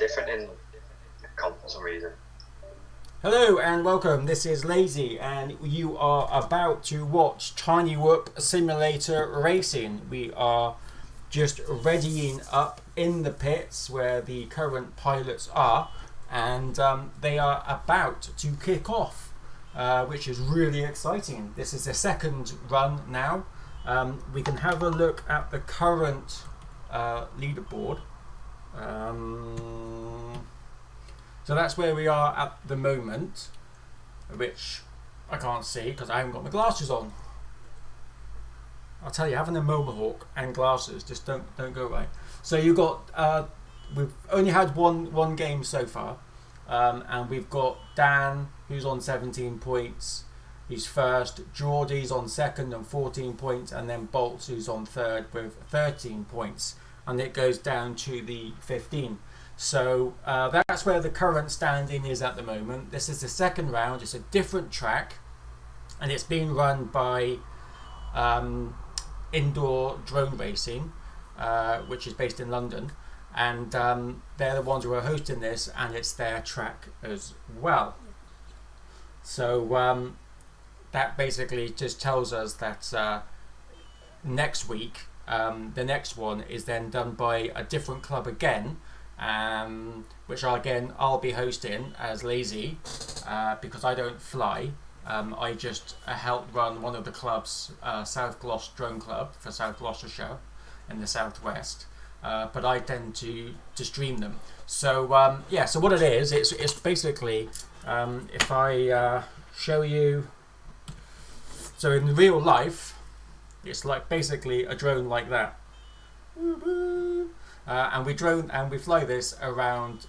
different in comp for some reason. Hello and welcome. This is LaZy, and you are about to watch TinyWhoop Simulator Racing. We are just readying up in the pits where the current pilots are, and they are about to kick off, which is really exciting. This is the second run now. We can have a look at the current leaderboard. So that's where we are at the moment, which I can't see because I haven't got my glasses on. I'll tell you, having a Mohawk and glasses just don't go right. So you got we've only had one game so far, and we've got Dan, who's on 17 points. He's first. Geordie's on second and 14 points, and then Bolts, who's on third with 13 points, and it goes down to the 15. So that's where the current standing is at the moment. This is the second round. It's a different track, and it's being run by Indoor Drone Racing, which is based in London, and they're the ones who are hosting this, and it's their track as well. So that basically just tells us that next week, the next one is then done by a different club again, which I'll be hosting as LaZy, because I don't fly. I just help run one of the clubs, South Gloss Drone Club for South Gloucestershire in the southwest, but I tend to stream them. So so what it is, it's basically, if I show you, so in real life it's like basically a drone like that. And we fly this around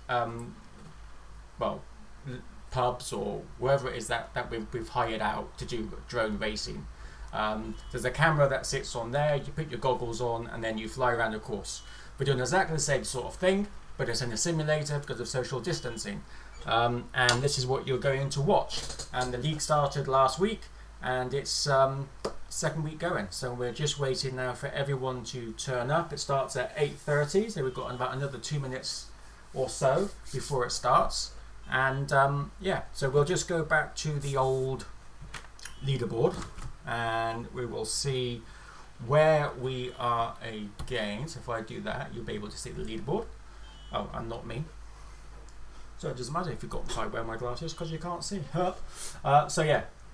pubs or wherever it is that we've hired out to do drone racing. There's a camera that sits on there, you put your goggles on, and then you fly around the course. We're doing exactly the same sort of thing, but it's in a simulator because of social distancing. And this is what you're going to watch. And the league started last week, and it's second week going, so we're just waiting now for everyone to turn up. It starts at 8:30, so we've got about another 2 minutes or so before it starts. And so we'll just go back to the old leaderboard, and we will see where we are again. So if I do that, you'll be able to see the leaderboard. Oh, and not me. So it doesn't matter if you've got to wear my glasses because you can't see.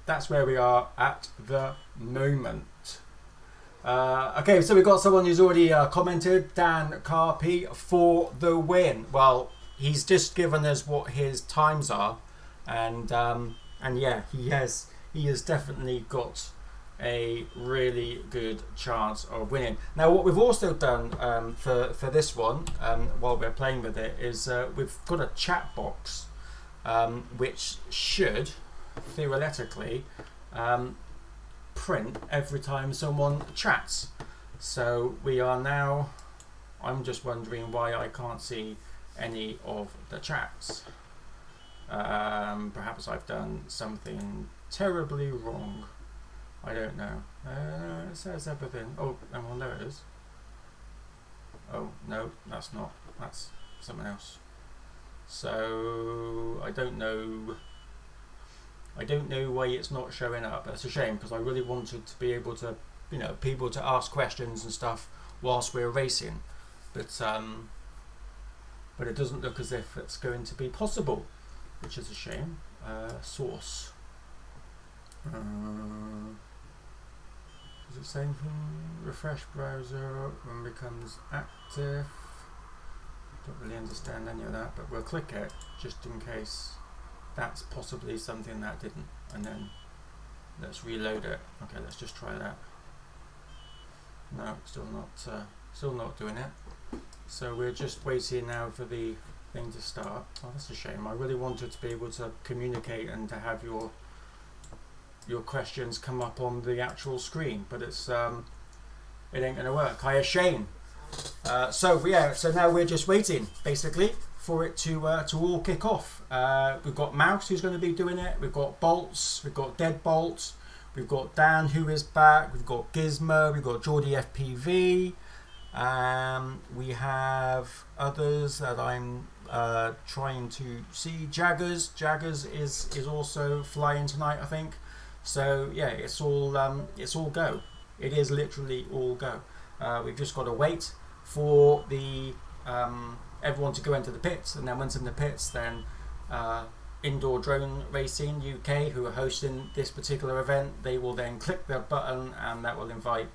That's where we are at the moment. Okay, so we've got someone who's already commented, Dan Carpy, for the win. Well, he's just given us what his times are, and he has definitely got a really good chance of winning. Now, what we've also done for this one, while we're playing with it, is we've got a chat box, which should theoretically print every time someone chats. So we are now, I'm just wondering why I can't see any of the chats. Perhaps I've done something terribly wrong. I don't know. It says everything. Oh, well, there it is. Oh, no, that's not. That's something else. So I don't know why it's not showing up. That's a shame, because I really wanted to be able to, people to ask questions and stuff whilst we're racing. But it doesn't look as if it's going to be possible, which is a shame. Source. Does it say anything? Refresh browser when it becomes active. Don't really understand any of that, but we'll click it just in case that's possibly something that didn't. And then let's reload it. Okay, let's just try that. No, still not doing it. So we're just waiting now for the thing to start. Oh, that's a shame. I really wanted to be able to communicate and to have your questions come up on the actual screen, but it's it ain't gonna work. I shame. So now we're just waiting basically for it to all kick off. We've got Mouse, who's going to be doing it. We've got Bolts. We've got Deadbolt. We've got Dan, who is back. We've got Gizmo. We've got Geordie FPV. We have others that I'm trying to see Jaggers. Jaggers is also flying tonight, I think. So yeah, it's all go. It is literally all go. We've just got to wait for the everyone to go into the pits, and then once in the pits, then Indoor Drone Racing UK, who are hosting this particular event, they will then click the button, and that will invite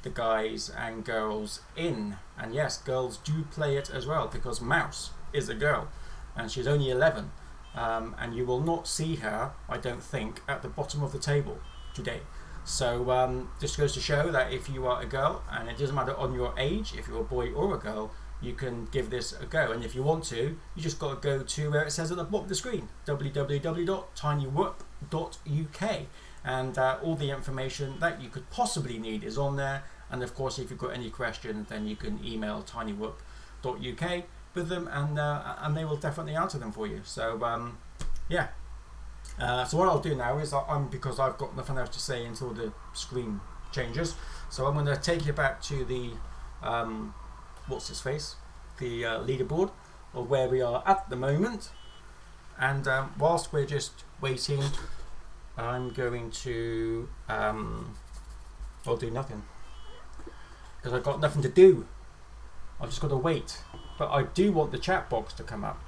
the guys and girls in. And yes, girls do play it as well, because Mouse is a girl and she's only 11, and you will not see her, I don't think, at the bottom of the table today. So just goes to show that if you are a girl, and it doesn't matter on your age, if you're a boy or a girl, you can give this a go. And if you want to, you just got to go to where it says at the bottom of the screen, www.TinyWhoop.uk, and all the information that you could possibly need is on there. And of course, if you've got any questions, then you can email TinyWhoop.uk with them, and they will definitely answer them for you. So yeah. So what I'll do now is because I've got nothing else to say until the screen changes. So I'm going to take you back to the what's his face, the leaderboard of where we are at the moment. And whilst we're just waiting, I'm going to I'll do nothing, because I've got nothing to do. I've just got to wait. But I do want the chat box to come up.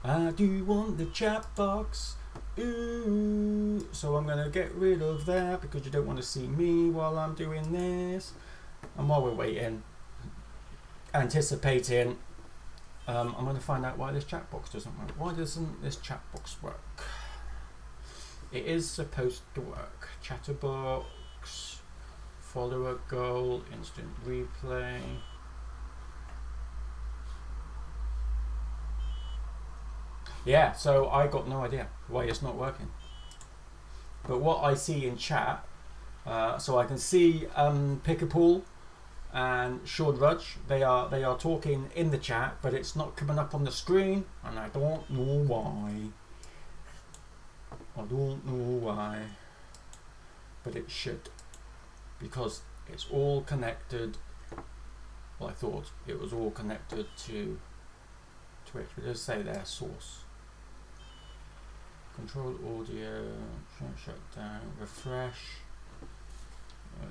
I do want the chat box. Ooh. So I'm going to get rid of that, because you don't want to see me while I'm doing this. And while we're waiting, anticipating, I'm going to find out why this chat box doesn't work. Why doesn't this chat box work? It is supposed to work. Chatterbox, follower goal, instant replay. Yeah, so I got no idea why it's not working. But what I see in chat, so I can see Pickapool and Sean Rudge, they are talking in the chat, but it's not coming up on the screen, and I don't know why. I don't know why, but it should, because it's all connected. Well, I thought it was all connected to Twitch, but it does say there source. Control audio, shut down, refresh.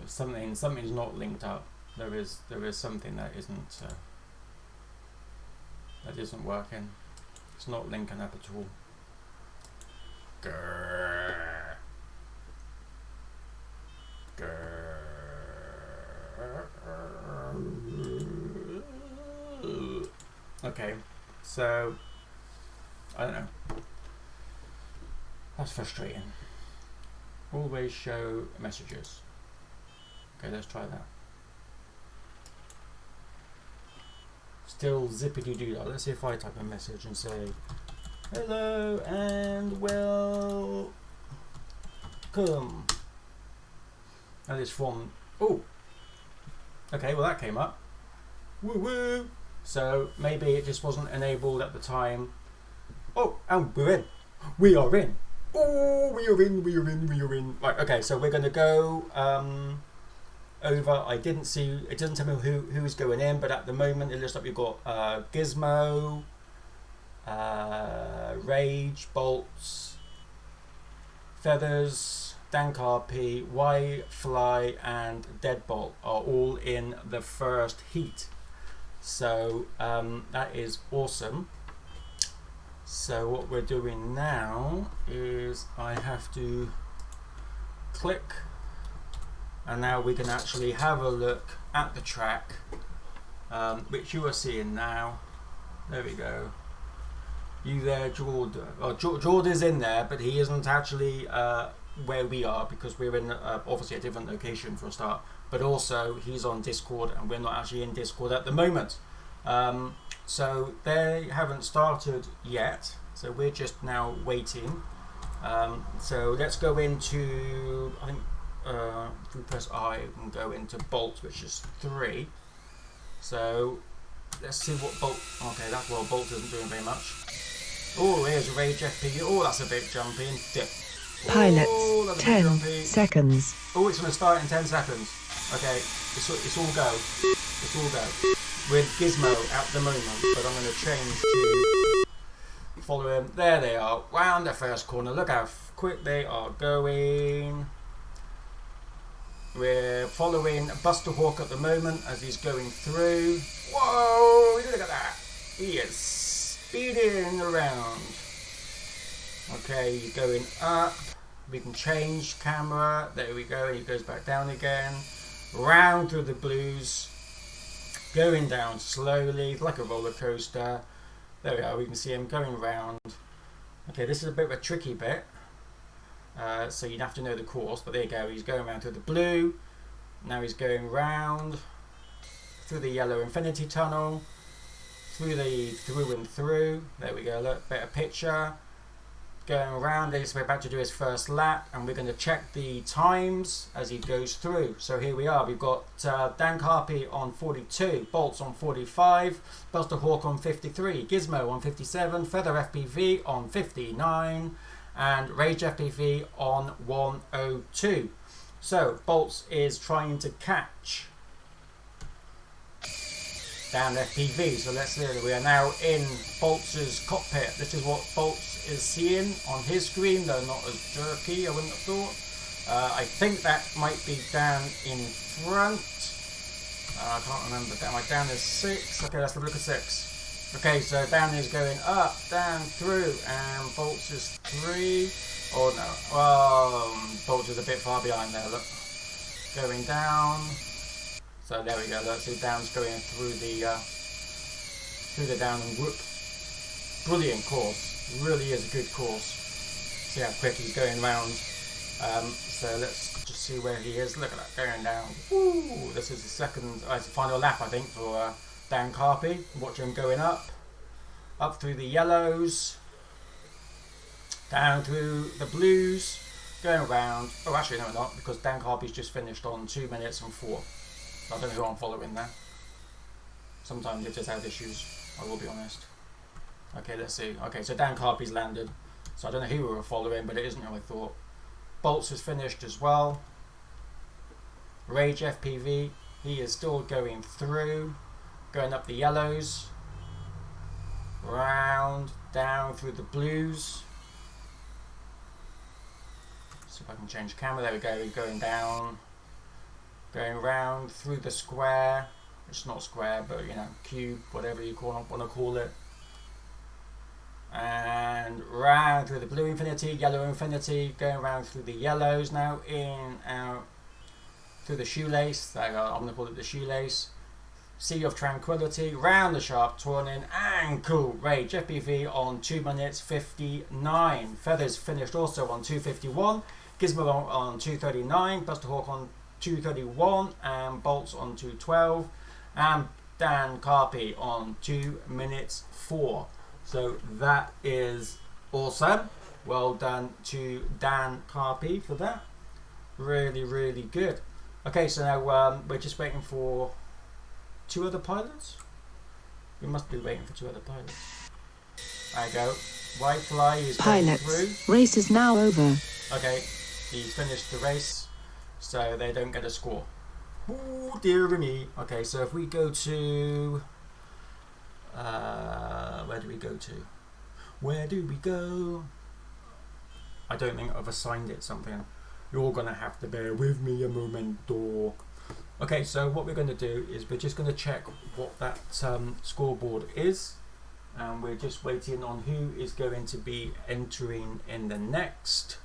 Something's not linked up. There is something that isn't working. It's not linking up at all. Grrr. Grrr. Okay, so I don't know. That's frustrating. Always show messages. Okay, let's try that. Still zippity doo dah. Let's see if I type a message and say hello and welcome. That is from. Oh, okay. Well, that came up. Woo woo. So maybe it just wasn't enabled at the time. Oh, and we're in. We are in. Oh, we are in. Right. Okay. So we're going to go over. I didn't see. It doesn't tell me who's going in, but at the moment it looks like we've got Gizmo, Rage, Bolts, Feathers, Dankar P, Y Fly, and Deadbolt are all in the first heat. So that is awesome. So what we're doing now is I have to click, and now we can actually have a look at the track, which you are seeing now. There we go. You there, Jordan? Oh, Jordan's in there, but he isn't actually where we are, because we're in obviously a different location for a start. But also he's on Discord, and we're not actually in Discord at the moment. So they haven't started yet, so we're just now waiting. So let's go into, I think if we press I, we can go into Bolt, which is 3. So let's see what Bolt. Okay, that's well, Bolt isn't doing very much. Oh, here's Rage FP. Oh, that's a bit jumpy. Pilots, 10 seconds. Oh, it's going to start in 10 seconds. Okay, it's all go. It's all go. with Gizmo at the moment, but I'm going to change to follow him. There they are, round the first corner. Look how quick they are going. We're following Buster Hawk at the moment as he's going through. Whoa, look at that. He is speeding around. Okay, he's going up. We can change camera. There we go. He goes back down again. Round through the blues. Going down slowly, like a roller coaster. There we are. We can see him going round. Okay, this is a bit of a tricky bit. So you'd have to know the course, but there you go. He's going around through the blue. Now he's going round through the yellow infinity tunnel. Through and through. There we go. Look, better picture. Going around, he's about to do his first lap, and we're going to check the times as he goes through. So here we are. We've got Dan Carpy on 42, Bolts on 45, Buster Hawk on 53, Gizmo on 57, Feather FPV on 59, and Rage FPV on 102. So Bolts is trying to catch Dan FPV. So let's see. We are now in Bolts' cockpit. This is what Bolts is seeing on his screen, though not as jerky, I wouldn't have thought. I think that might be Dan in front. I can't remember. Dan is 6. Okay, let's have a look at 6. Okay, so Dan is going up, down, through, and Bolts is 3. Oh no, Bolts is a bit far behind there, look. Going down. So there we go, let's see Dan's going through the down and whoop. Brilliant course, really is a good course. See how quick he's going round. So let's just see where he is. Look at that, going down. Woo! This is the second, it's the final lap I think for Dan Carpy. Watch him going up through the yellows, down through the blues, going around. Oh actually no not, because Dan Carpy's just finished on 2 minutes and 4. I don't know who I'm following there. Sometimes it just has issues, I will be honest. Okay, let's see. Okay, so Dan Carpy's landed. So I don't know who we were following, but it isn't who I thought. Bolts has finished as well. Rage FPV, he is still going through. Going up the yellows. Round, down through the blues. See if I can change camera. There we go, we're going down. Going round through the square. It's not square, but you know, cube, whatever you want to call it. And round through the blue infinity, yellow infinity, going around through the yellows now, in, out, through the shoelace. There you go, I'm going to call it the shoelace. Sea of Tranquility, round the sharp turning, and cool. Rage FPV on 2 minutes 59. Feathers finished also on 2:51. Gizmo on 2:39. Buster Hawk on 2:31, and Bolts on 2:12, and Dan Carpy on 2 minutes 4. So that is awesome. Well done to Dan Carpy for that. Really, really good. Okay, so now we're just waiting for 2 other pilots. We must be waiting for 2 other pilots. There you go. White Fly is going through. Pilots, race is now over. Okay, he's finished the race, so they don't get a score. Oh dear me. Okay, so if we go to where do we go to? Where do we go? I don't think I've assigned it something. You're gonna have to bear with me a momento. Okay, so what we're going to do is we're just going to check what that scoreboard is, and we're just waiting on who is going to be entering in the next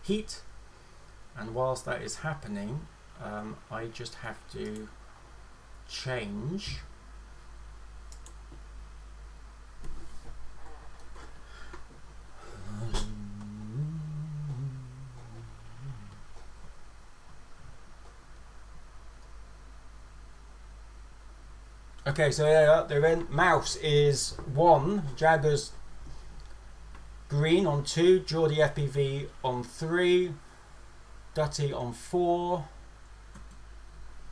heat. And whilst that is happening, I just have to change okay, so they're in. Mouse is 1, Jaggers Green on 2, Geordie FPV on 3, Dutty on 4,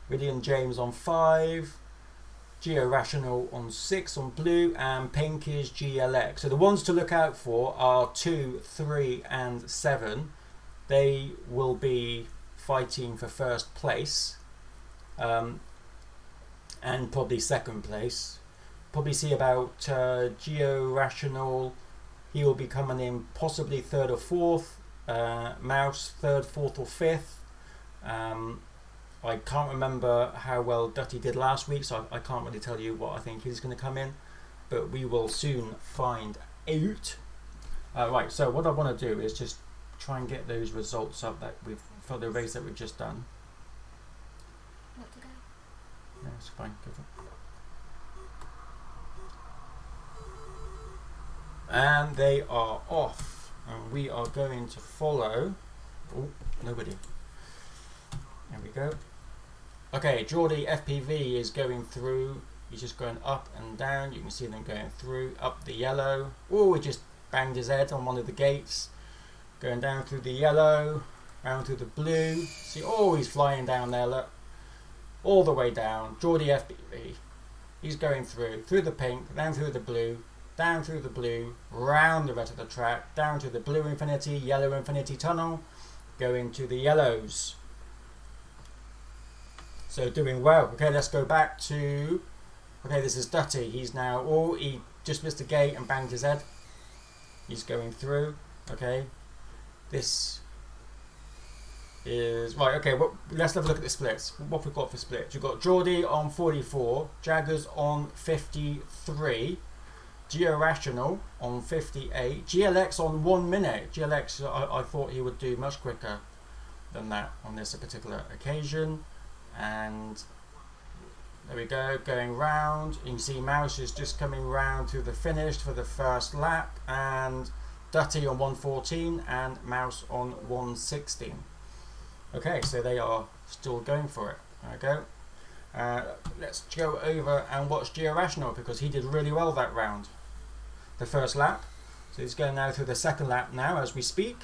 William James on 5, Geo Rational on 6 on blue, and Pink is GLX. So the ones to look out for are 2, 3 and 7. They will be fighting for first place. and probably second place. Probably see about Geo Rational. He will be coming in possibly third or fourth. Mouse third, fourth, or fifth. I can't remember how well Dutty did last week, so I can't really tell you what I think he's going to come in, but we will soon find out. Right, so what I want to do is just try and get those results up that we've for the race that we've just done. What to go? Yeah, it's fine. Go for it. And they are off, and we are going to follow. Oh, nobody. There we go. Okay, Geordie FPV is going through. He's just going up and down. You can see them going through, up the yellow. Oh, he just banged his head on one of the gates. Going down through the yellow, down through the blue. See, oh, he's flying down there, look. All the way down. Geordie FPV. He's going through the pink, down through the blue, down through the blue, round the rest of the track, down to the blue infinity, yellow infinity tunnel, going to the yellows. So doing well. Okay, let's go back to. Okay, this is Dutty. He's now. Oh, he just missed a gate and banged his head. He's going through. Okay, this is right. Okay, well, let's have a look at the splits. What we've got for splits? We've got Geordie on 44, Jaggers on 53, Geo Rational on 58, GLX on 1 minute. GLX, I thought he would do much quicker than that on this particular occasion. And there we go, going round. You can see Mouse is just coming round to the finish for the first lap, and Dutty on 114 and Mouse on 116. Okay, so they are still going for it. There we go. Let's go over and watch Geo Rational, because he did really well that round, the first lap. So he's going now through the second lap now as we speak.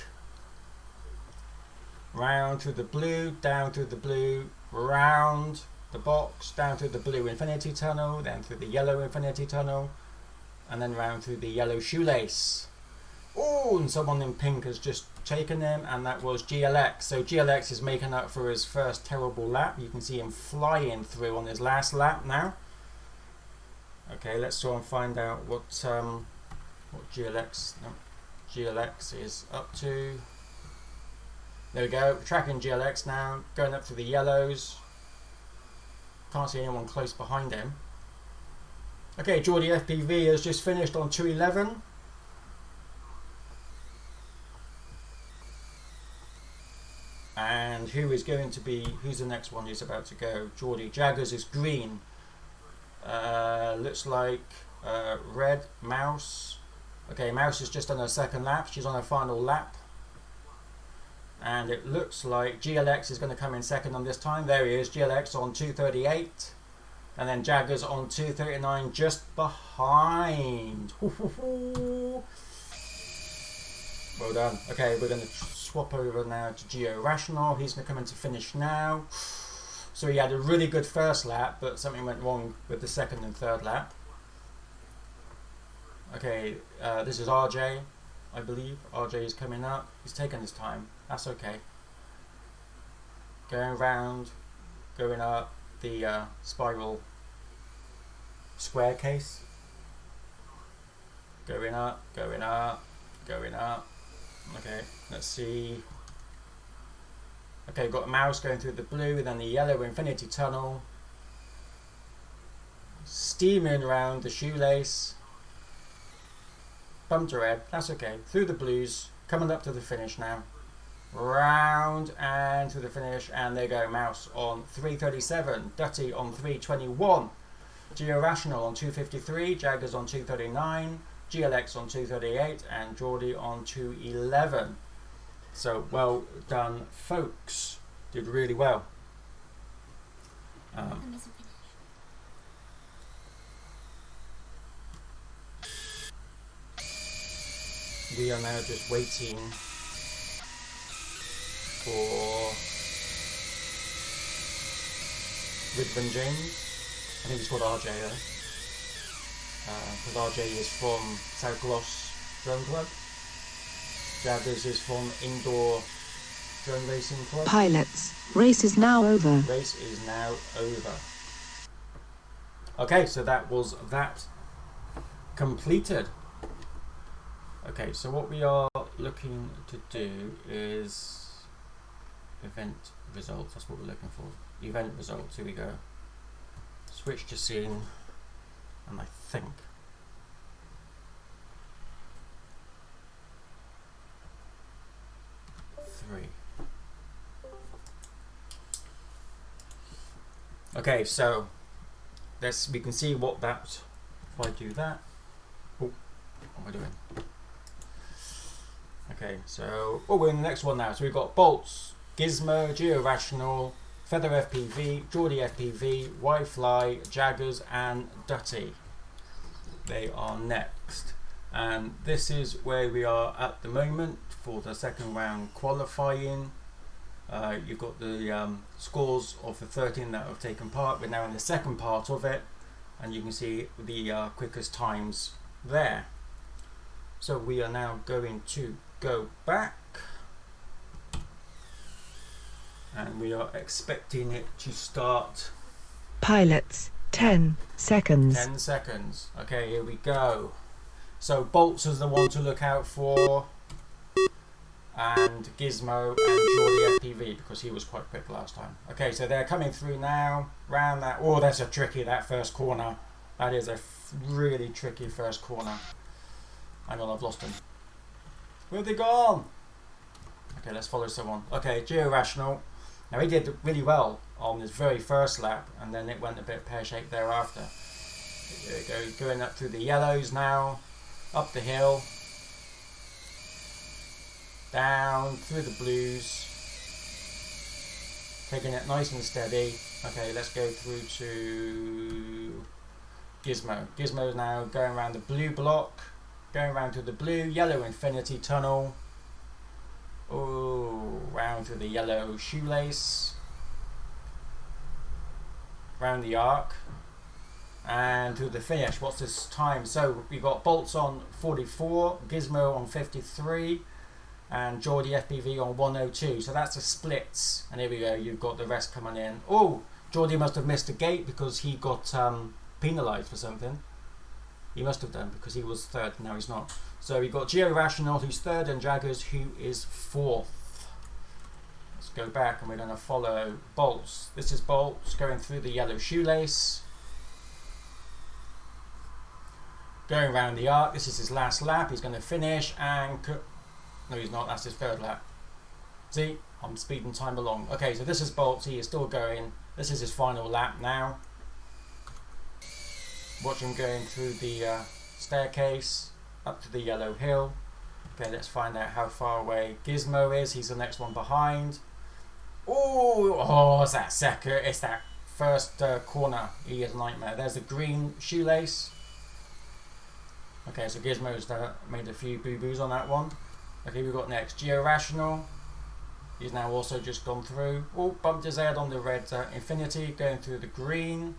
Round through the blue, down through the blue, round the box, down through the blue infinity tunnel, then through the yellow infinity tunnel, and then round through the yellow shoelace. Oh, and someone in pink has just taken him, and that was GLX. So GLX is making up for his first terrible lap. You can see him flying through on his last lap now. Okay, let's try and find out what GLX is up to. There we go, tracking GLX now, going up through the yellows. Can't see anyone close behind him. Okay, Geordie FPV has just finished on 211. And who's the next one who's about to go? Geordie. Jaggers is green. Looks like red, Mouse. Okay, Mouse is just on her second lap. She's on her final lap. And it looks like GLX is going to come in second on this time. There he is, GLX on 238. And then Jaggers on 239 just behind. Well done. Okay, we're going to swap over now to Geo Rational. He's going to come into finish now. So he had a really good first lap, but something went wrong with the second and third lap. Okay, this is RJ, I believe. RJ is coming up. He's taking his time. That's okay. Going round, going up the spiral square case. Going up, going up, going up. Okay, let's see. Okay, got a Mouse going through the blue, then the yellow infinity tunnel. Steaming around the shoelace. Bumped her head, that's okay. Through the blues, coming up to the finish now. Round and to the finish, and there go. Mouse on 337, Dutty on 321, Geo Rational on 253, Jaggers on 239, GLX on 238, and Geordie on 211. So well done, folks. Did really well. We are now just waiting for Ridvan James. I think he's called RJ though. Because RJ is from South Gloss Drone Club. Jaggers is from Indoor Drone Racing Club. Pilots, race is now over. Race is now over. Okay, so that was that completed. Okay, so what we are looking to do is event results. That's what we're looking for. Event results. Here we go. Switch to scene, and I think three. Okay, so we can see what that. If I do that, oh, what am I doing? Okay, so we're in the next one now. So we've got bolts, Gizmo, Georational, Feather FPV, Geordie FPV, Wi-Fly, Jaggers, and Dutty. They are next, and this is where we are at the moment for the second round qualifying. You've got the scores of the 13 that have taken part. We're now in the second part of it, and you can see the quickest times there. So we are now going to go back, and we are expecting it to start. Pilots, 10 seconds. 10 seconds. Okay, here we go. So bolts is the one to look out for, and Gizmo and Geordie FPV, because he was quite quick last time. Okay, so they're coming through now, round that. Oh, that's a tricky, that first corner. That is a really tricky first corner. Hang on, I've lost him. Where have they gone? Okay, let's follow someone. Okay, Georational. Now he did really well on his very first lap, and then it went a bit pear-shaped thereafter. There we go, going up through the yellows now, up the hill, down through the blues, taking it nice and steady. Okay, let's go through to Gizmo. Gizmo's now going around the blue block, going around to the blue, yellow infinity tunnel. Oh, round through the yellow shoelace, round the arc, and to the finish. What's this time? So we got bolts on 44, Gizmo on 53, and Geordie FPV on 102. So that's the splits. And here we go. You've got the rest coming in. Oh, Geordie must have missed a gate because he got penalised for something. He must have done, because he was third. Now he's not. So we've got Georational, who's third, and Jaggers, who is fourth. Let's go back, and we're going to follow bolts. This is bolts going through the yellow shoelace, going around the arc. This is his last lap. He's going to finish, and no, he's not. That's his third lap. See, I'm speeding time along. Okay, so this is bolts. He is still going. This is his final lap now. Watch him going through the staircase up to the yellow hill. Okay, let's find out how far away Gizmo is. He's the next one behind. Oh, it's that second. It's that first corner. He is a nightmare. There's the green shoelace. Okay, so Gizmo's made a few boo-boos on that one. Okay, we've got next Georational. He's now also just gone through. Oh, bumped his head on the red infinity, going through the green.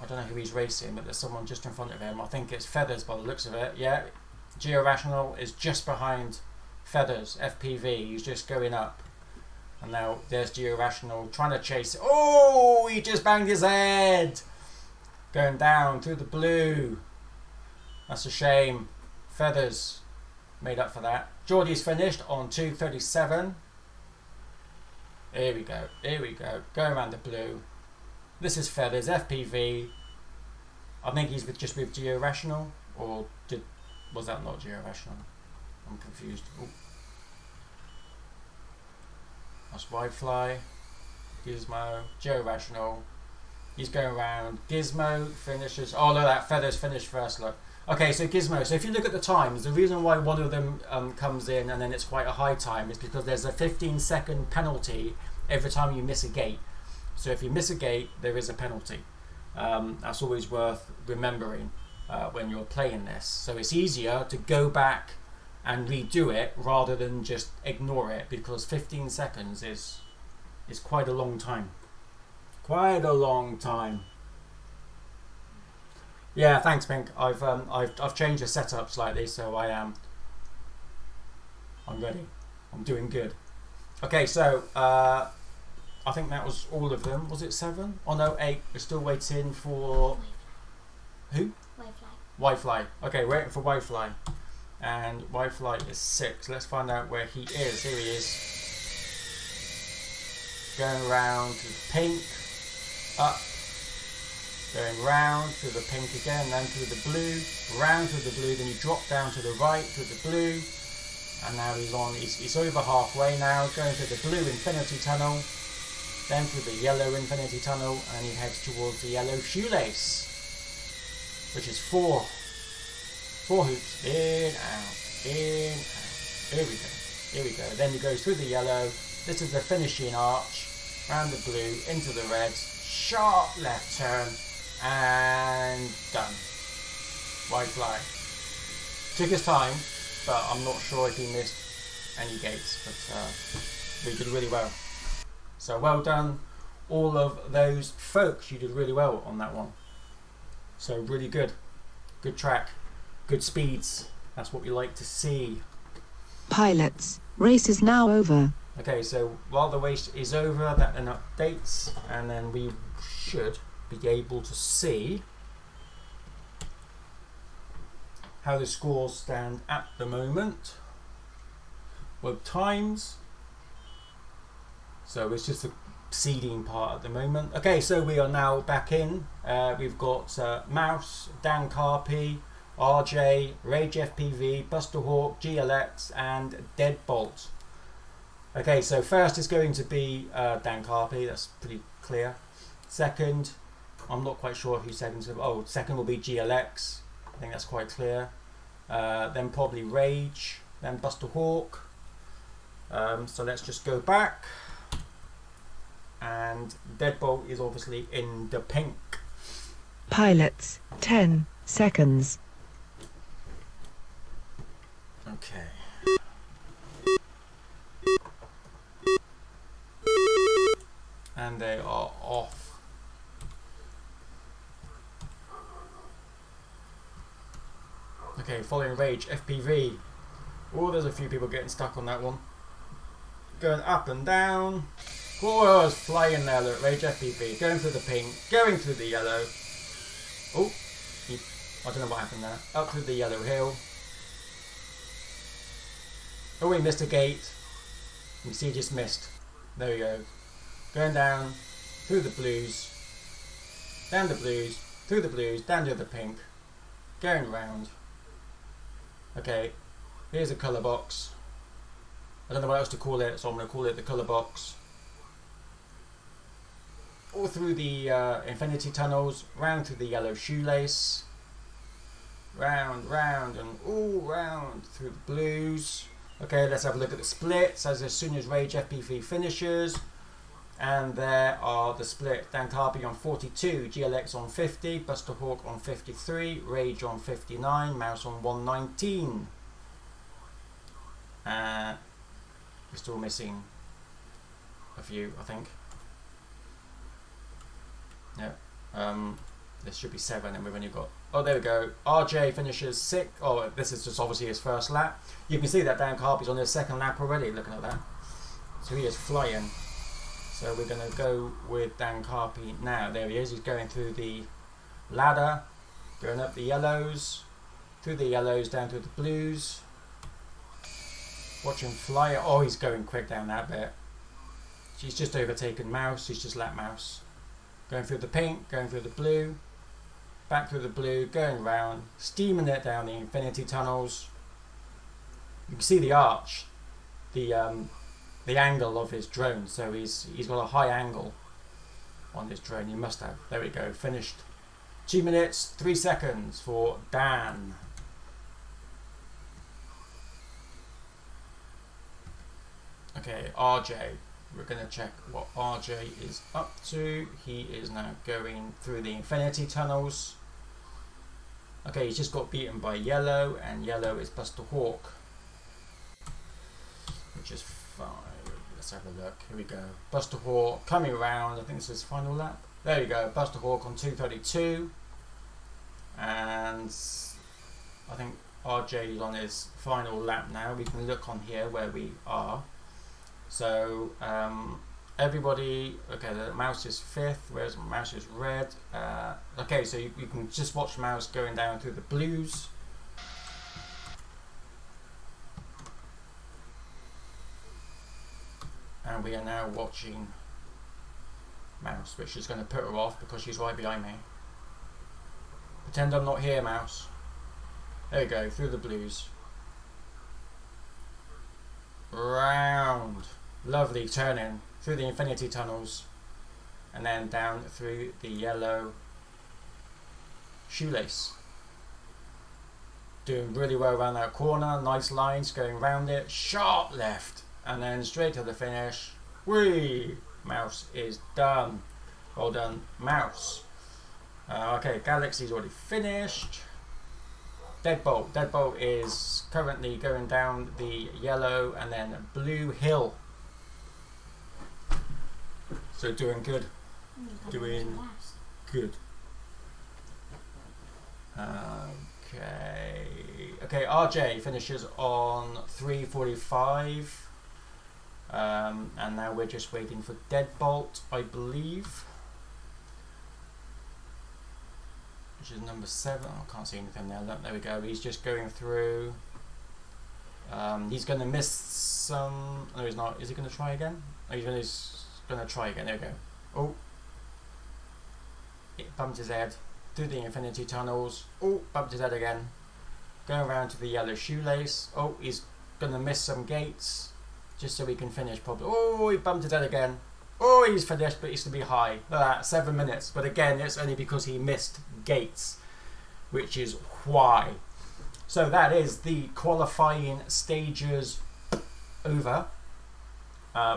I don't know who he's racing, but there's someone just in front of him. I think it's Feathers by the looks of it. Yeah, Georational is just behind Feathers, FPV. He's just going up. And now there's Georational trying to chase it. Oh, he just banged his head. Going down through the blue. That's a shame. Feathers made up for that. Geordie's finished on 2:37. Here we go. Here we go. Going around the blue. This is Feathers, FPV. I think he's just with Georational, or was that not Georational? I'm confused. Ooh. That's Wi-Fly, Gizmo, Georational. He's going around. Gizmo finishes. Oh, look, that Feathers finished first. Look. Okay, so Gizmo. So if you look at the times, the reason why one of them comes in and then it's quite a high time is because there's a 15-second penalty every time you miss a gate. So if you miss a gate, there is a penalty. That's always worth remembering when you're playing this. So it's easier to go back and redo it rather than just ignore it, because 15 seconds is quite a long time. Quite a long time. Yeah, thanks, Pink. I've changed the setup slightly, so I'm ready. I'm doing good. Okay, so I think that was all of them. Was it 7? Oh no, 8. We're still waiting for who? Wi-Fly. Okay, waiting for Wi-Fly. And Wi-Fly is 6. Let's find out where he is. Here he is. Going around to the pink, up, going round to the pink again, then to the blue, round to the blue, then you drop down to the right to the blue, and now he's over halfway now, going to the blue infinity tunnel, then to the yellow infinity tunnel, and he heads towards the yellow shoelace, which is 4 hoops, in, out, in, out. Here we go. Then he goes through the yellow. This is the finishing arch, round the blue, into the red, sharp left turn, and done. Wi-Fly. Took his time, but I'm not sure if he missed any gates, but we did really well. So well done, all of those folks. You did really well on that one. So really good. Good track. Good speeds. That's what we like to see. Pilots, race is now over. Okay, so while the race is over, that then updates, and then we should be able to see how the scores stand at the moment with times. So it's just the seeding part at the moment. Okay, so we are now back in. We've got Mouse, Dan Carpy, RJ, Rage FPV, Buster Hawk, GLX, and Deadbolt. Okay, so first is going to be Dan Carpy, that's pretty clear. Second, I'm not quite sure who second. Oh, second will be GLX. I think that's quite clear. Then probably Rage. Then Buster Hawk. So let's just go back. And Deadbolt is obviously in the pink. Pilots, 10 seconds. Okay. And they are off. Okay, following Rage, FPV. Oh, there's a few people getting stuck on that one. Going up and down. Oh, it's flying there, look, Rage FPV. Going through the pink, going through the yellow. Oh, I don't know what happened there. Up through the yellow hill. Oh, we missed a gate. You see, just missed. There we go. Going down, through the blues, down the blues, through the blues, down to the pink, going round. Okay, here's a colour box. I don't know what else to call it, so I'm going to call it the colour box. All through the infinity tunnels, round to the yellow shoelace, round, and all round through the blues. Okay, let's have a look at the splits as soon as Rage FPV finishes. And there are the splits. Dan Carpy on 42, GLX on 50, Buster Hawk on 53, Rage on 59, Mouse on 119. We're still missing a few, I think. Yeah. There should be 7, and we've only got. Oh, there we go. RJ finishes 6. Oh, this is just obviously his first lap. You can see that Dan Carpy's on his second lap already. Looking at that, so he is flying. So we're going to go with Dan Carpy now. There he is. He's going through the ladder, going up the yellows, through the yellows, down to the blues. Watch him fly. Oh, he's going quick down that bit. She's just overtaken Mouse. He's just lapped Mouse. Going through the pink, going through the blue, back through the blue, going round, steaming it down the infinity tunnels. You can see the arch, the angle of his drone. So he's got a high angle on his drone. He must have. There we go. Finished. 2 minutes 3 seconds for Dan. Okay, RJ. We're going to check what RJ is up to. He is now going through the infinity tunnels. Okay, he's just got beaten by yellow, and yellow is Buster Hawk, which is 5. Let's have a look. Here we go. Buster Hawk coming around. I think this is his final lap. There you go. Buster Hawk on 2:32, and I think RJ is on his final lap now. We can look on here where we are. So everybody. Okay, the mouse is fifth, whereas mouse is red. Okay, so you can just watch mouse going down through the blues. And we are now watching mouse, which is going to put her off because she's right behind me. Pretend I'm not here, mouse. There we go, through the blues. Round. Lovely, turning through the infinity tunnels. And then down through the yellow shoelace. Doing really well around that corner. Nice lines going round it. Sharp left. And then straight to the finish. Whee! Mouse is done. Well done, mouse. Okay, Galaxy's already finished. Deadbolt. Deadbolt is currently going down the yellow and then blue hill. So doing good. Doing good. Okay. Okay, RJ finishes on 3:45. And now we're just waiting for Deadbolt, I believe. Which is number 7. I can't see anything there. Look, there we go. He's just going through. He's going to miss some. No, he's not. Is he going to try again? Oh, he's going to try again. There we go. Oh. It bumped his head through the infinity tunnels. Oh, bumped his head again. Going around to the yellow shoelace. Oh, he's going to miss some gates. Just so he can finish properly. Oh, he bumped his head again. Oh, he's finished, but he's to be high. Look at that, 7 minutes. But again, it's only because he missed gates, which is why. So that is the qualifying stages over.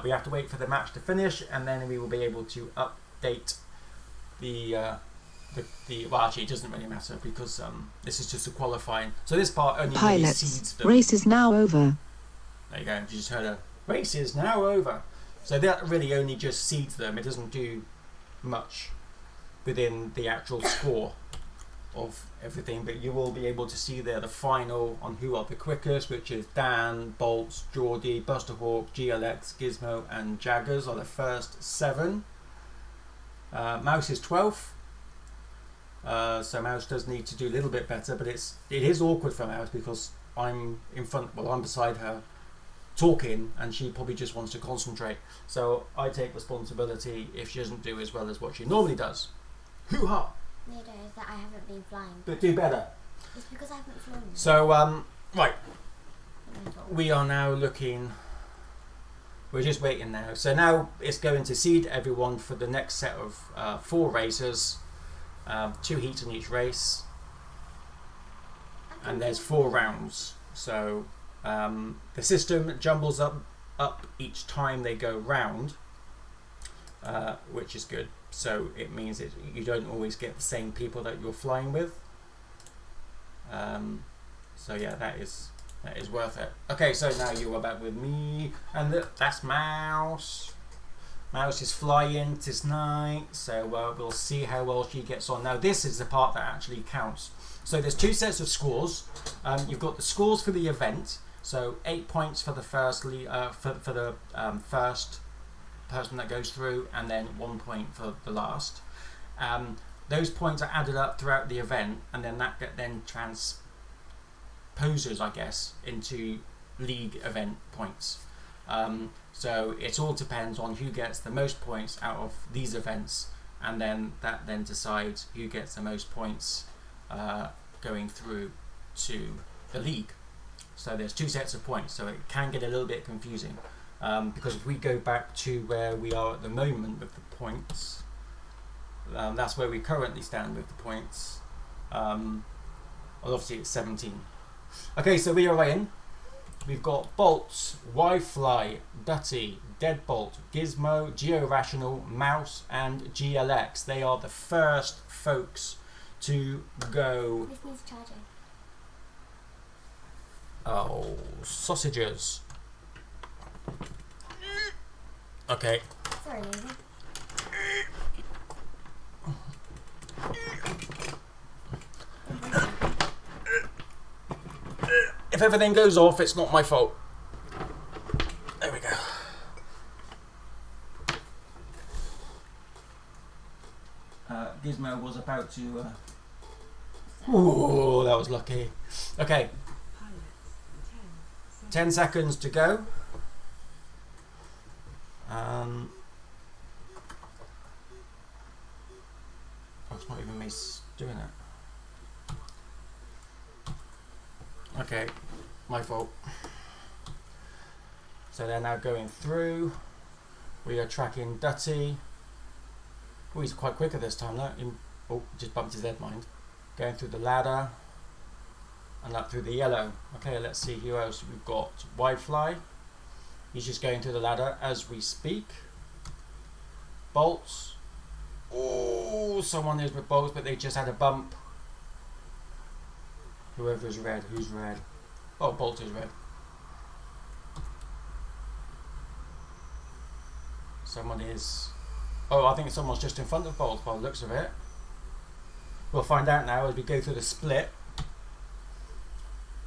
We have to wait for the match to finish, and then we will be able to update the well, actually, it doesn't really matter because this is just a qualifying. So this part only really seeds them. Race is now over. There you go. You just heard a race is now over. So that really only just seeds them. It doesn't do much within the actual score of everything, but you will be able to see there the final on who are the quickest, which is Dan, Bolts, Geordie, Busterhawk, GLX, Gizmo and Jaggers are the first 7. Mouse is 12th. So Mouse does need to do a little bit better, but it is awkward for Mouse because I'm in front, well, I'm beside her talking and she probably just wants to concentrate. So I take responsibility if she doesn't do as well as what she normally does. Hoo-ha! No, it's that I haven't been flying. But do better. It's because I haven't flown. So, right. We are now looking, we're just waiting now. So now it's going to seed everyone for the next set of 4 races. 2 heats in each race. And there's 4 rounds. So the system jumbles up each time they go round, which is good. So it means you don't always get the same people that you're flying with. So yeah, that is worth it. Okay, so now you are back with me, and that's Mouse. Mouse is flying tonight, so we'll see how well she gets on. Now this is the part that actually counts. So there's 2 sets of scores. You've got the scores for the event. So 8 points for the first first person that goes through, and then 1 point for the last. Those points are added up throughout the event, and then that then transposes, I guess, into league event points. So it all depends on who gets the most points out of these events, and then that then decides who gets the most points going through to the league. So there's 2 sets of points, so it can get a little bit confusing, because if we go back to where we are at the moment with the points, that's where we currently stand with the points. Well, obviously it's 17. Okay, so we are in. We've got Bolts, Y-Fly, Dutty, Deadbolt, Gizmo, Geo-Rational, Mouse and GLX. They are the first folks to go. This needs charging. Oh, sausages. Okay. Sorry, LaZy. If everything goes off, it's not my fault. There we go. Gizmo was about to... Ooh, that was lucky. Okay. 10 seconds to go. Oh, it's not even me doing it. Okay, my fault. So they're now going through. We are tracking Dutty. Oh, he's quite quicker this time, though. Oh, just bumped his head, mind. Going through the ladder and up through the yellow. Okay, let's see who else we've got. Wi-Fly. He's just going through the ladder as we speak. Bolts. Oh, someone is with bolts, but they just had a bump. Whoever is red, who's red? Oh, Bolt is red. Someone is... Oh, I think someone's just in front of Bolt by the looks of it. We'll find out now as we go through the split.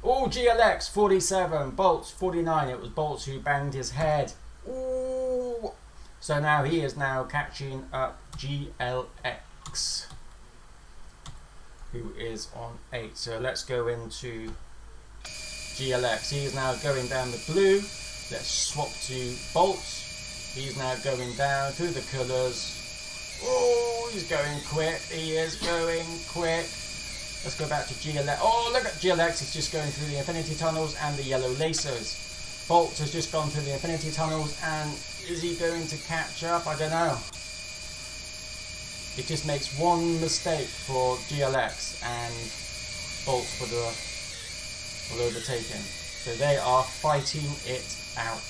Oh, GLX 47, Bolts 49. It was Bolts who banged his head. Ooh. So now he is now catching up GLX, who is on 8. So let's go into GLX. He is now going down the blue. Let's swap to Bolts. He's now going down through the colours. Oh, he's going quick. He is going quick. Let's go back to GLX. Oh, look at GLX. He's just going through the infinity tunnels and the yellow lasers. Bolt has just gone through the infinity tunnels, and is he going to catch up? I don't know. It just makes one mistake for GLX and Bolt for the overtaking. So they are fighting it out.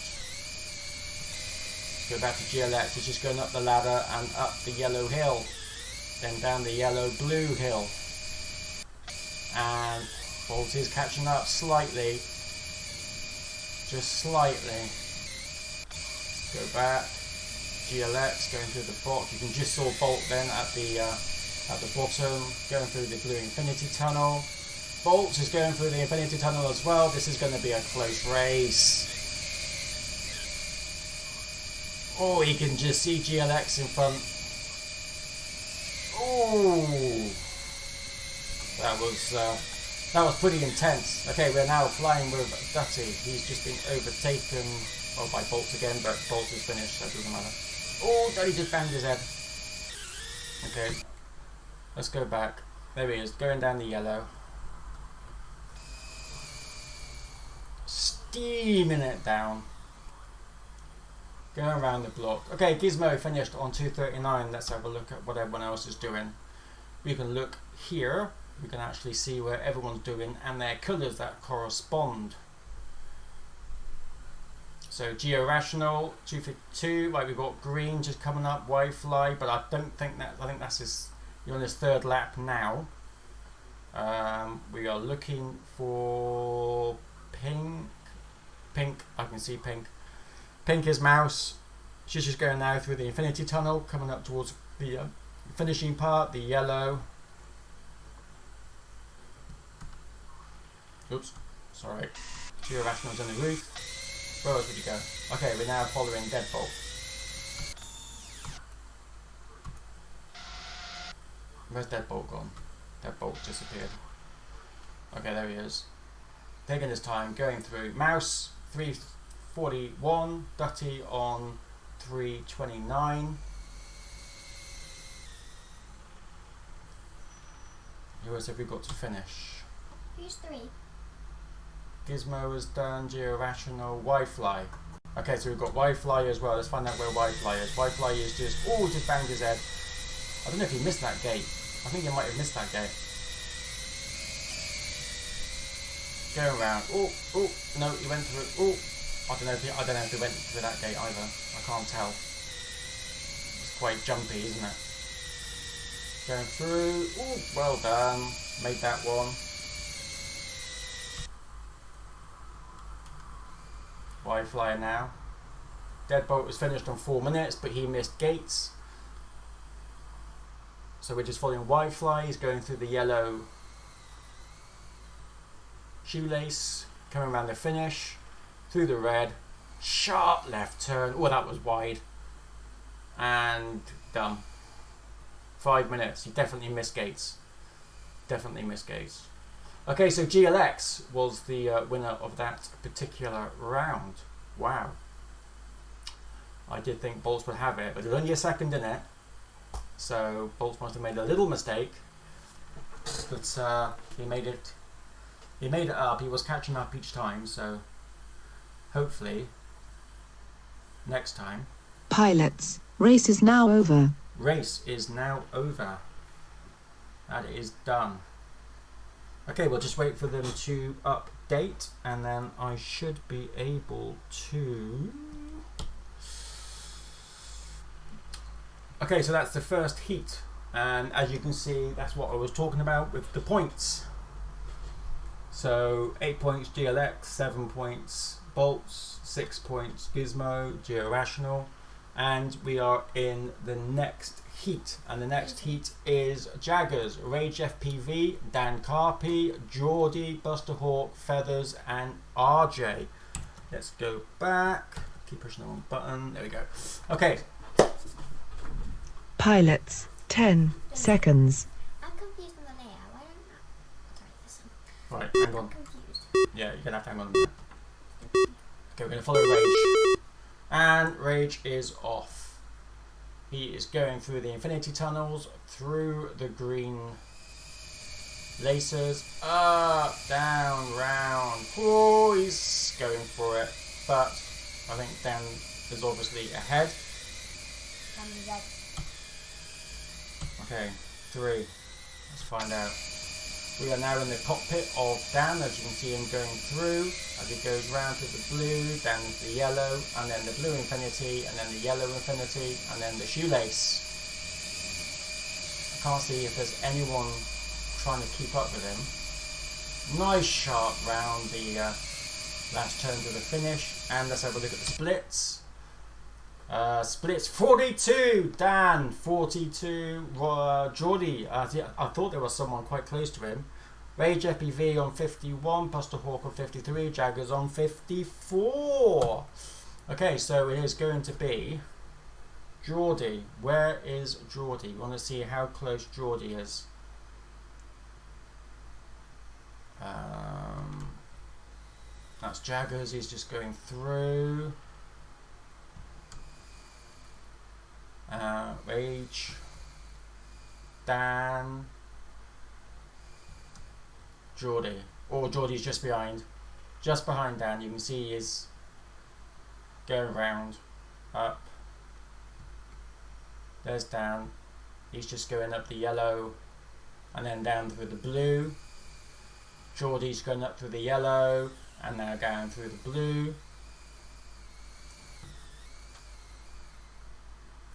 Go back to GLX. He's just going up the ladder and up the yellow hill, then down the yellow-blue hill. And Bolt is catching up slightly, just slightly. Go back. GLX going through the box. You can just saw Bolt then at the bottom, going through the blue infinity tunnel. Bolt is going through the infinity tunnel as well. This is going to be a close race. Oh, you can just see GLX in front. Oh, that was pretty intense. Okay, we're now flying with Dutty. He's just been overtaken by Bolt again, but Bolt is finished, so it doesn't matter. Oh, Dutty just banged his head. Okay, let's go back. There he is, going down the yellow. Steaming it down. Going around the block. Okay, Gizmo finished on 239. Let's have a look at what everyone else is doing. We can look here. We can actually see where everyone's doing and their colours that correspond. So Georational 252. Like we've got green just coming up. Wi-Fly, but I don't think that. I think that's his. You're on his third lap now. We are looking for pink. Pink. I can see pink. Pink is Mouse. She's just going now through the infinity tunnel, coming up towards the finishing part, the yellow. Oops, sorry. Georational's on the roof. Where else would you go? Okay, we're now following Deadbolt. Where's Deadbolt gone? Deadbolt disappeared. Okay, there he is. Taking his time, going through. Mouse, 341. Dutty on 329. Who else have we got to finish? Who's 3? Gizmo has done, Georational, Wi-Fly. Okay, so we've got Wi-Fly as well. Let's find out where Wi-Fly is. Wi-Fly is just, oh, just banged his head. I don't know if he missed that gate. I think he might have missed that gate. Going around. Oh, no, he went through. Oh, I don't know if he went through that gate either. I can't tell. It's quite jumpy, isn't it? Going through. Oh, well done. Made that one. Wi-Fly now. Deadbolt was finished on 4 minutes, but he missed gates. So we're just following Wi-Fly. He's going through the yellow shoelace, coming around the finish, through the red, sharp left turn. Oh, that was wide. And done. 5 minutes. You definitely missed Gates. Definitely missed Gates. Okay, so GLX was the winner of that particular round. Wow. I did think Bolts would have it, but there was only a second in it. So Bolts must have made a little mistake. But he made it. He made it up. He was catching up each time. So hopefully next time. Pilots, race is now over. Race is now over. That is done. Okay, we'll just wait for them to update, and then I should be able to... Okay, so that's the first heat, and as you can see, that's what I was talking about with the points. So 8 points GLX, 7 points Bolts, 6 points Gizmo, Georational, and we are in the next heat, and the next heat is Jaggers, Rage FPV, Dan Carpy, Geordie, Buster Hawk, Feathers, and RJ. Let's go back. Keep pushing the wrong button. There we go. Okay. Pilots, 10 seconds. I'm confused on the layout. Why don't sorry, this one. Right, hang I'm on. confused. Yeah, you're gonna have to hang on a minute. Okay, we're gonna follow Rage, and Rage is off. He is going through the infinity tunnels, through the green laces, up, down, round. Oh, he's going for it, but I think Dan is obviously ahead. Okay, 3. Let's find out. We are now in the cockpit of Dan, as you can see him going through, as he goes round to the blue, down into the yellow, and then the blue infinity, and then the yellow infinity, and then the shoelace. I can't see if there's anyone trying to keep up with him. Nice sharp round the last turn to the finish, and let's have a look at the splits. Splits 42, Dan 42, Geordie, I thought there was someone quite close to him. Rage FPV on 51, Buster Hawk on 53, Jaggers on 54. Okay, so it is going to be Geordie. Where is Geordie? We want to see how close Geordie is. That's Jaggers, he's just going through. Rage, Dan, Geordie. Oh, Geordie's just behind Dan. You can see he is going round, up. There's Dan. He's just going up the yellow and then down through the blue. Geordie's going up through the yellow and now down through the blue.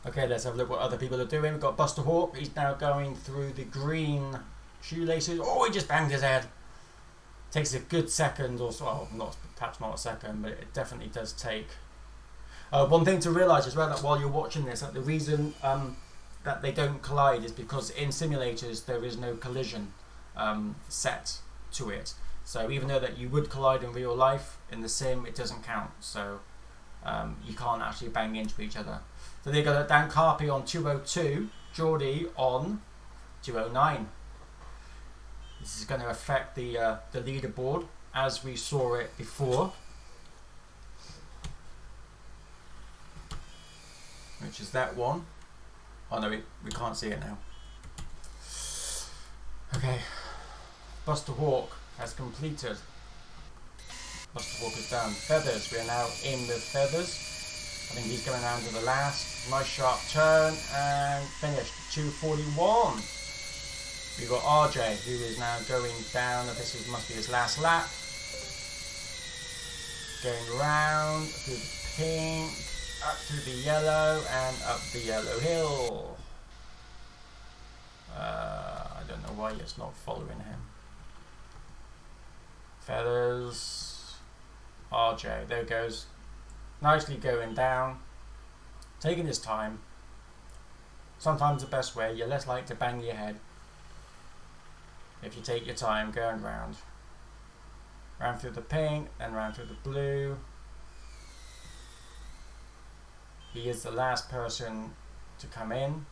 Okay, let's have a look what other people are doing. We've got Buster Hawk. He's now going through the green shoelaces. Oh, he just banged his head. Takes a good second or so. Well, perhaps not a second, but it definitely does take. One thing to realise as well, that while you're watching this, that the reason that they don't collide is because in simulators there is no collision set to it. So even though that you would collide in real life, in the sim it doesn't count. So you can't actually bang into each other. So they got Dan Carpy on 202, Geordie on 209. This is going to affect the leaderboard as we saw it before, which is that one. Oh no, we can't see it now. Okay, Buster Hawk has completed. Buster Hawk is done. Feathers, we are now in with Feathers. I think he's going down to the last. Nice sharp turn and finished 241. We've got RJ who is now going down. This must be his last lap. Going round through the pink, up through the yellow and up the yellow hill. I don't know why it's not following him. Feathers. RJ, there it goes. Nicely going down, taking his time. Sometimes the best way, you're less likely to bang your head if you take your time going round. Round through the pink, then round through the blue. He is the last person to come in.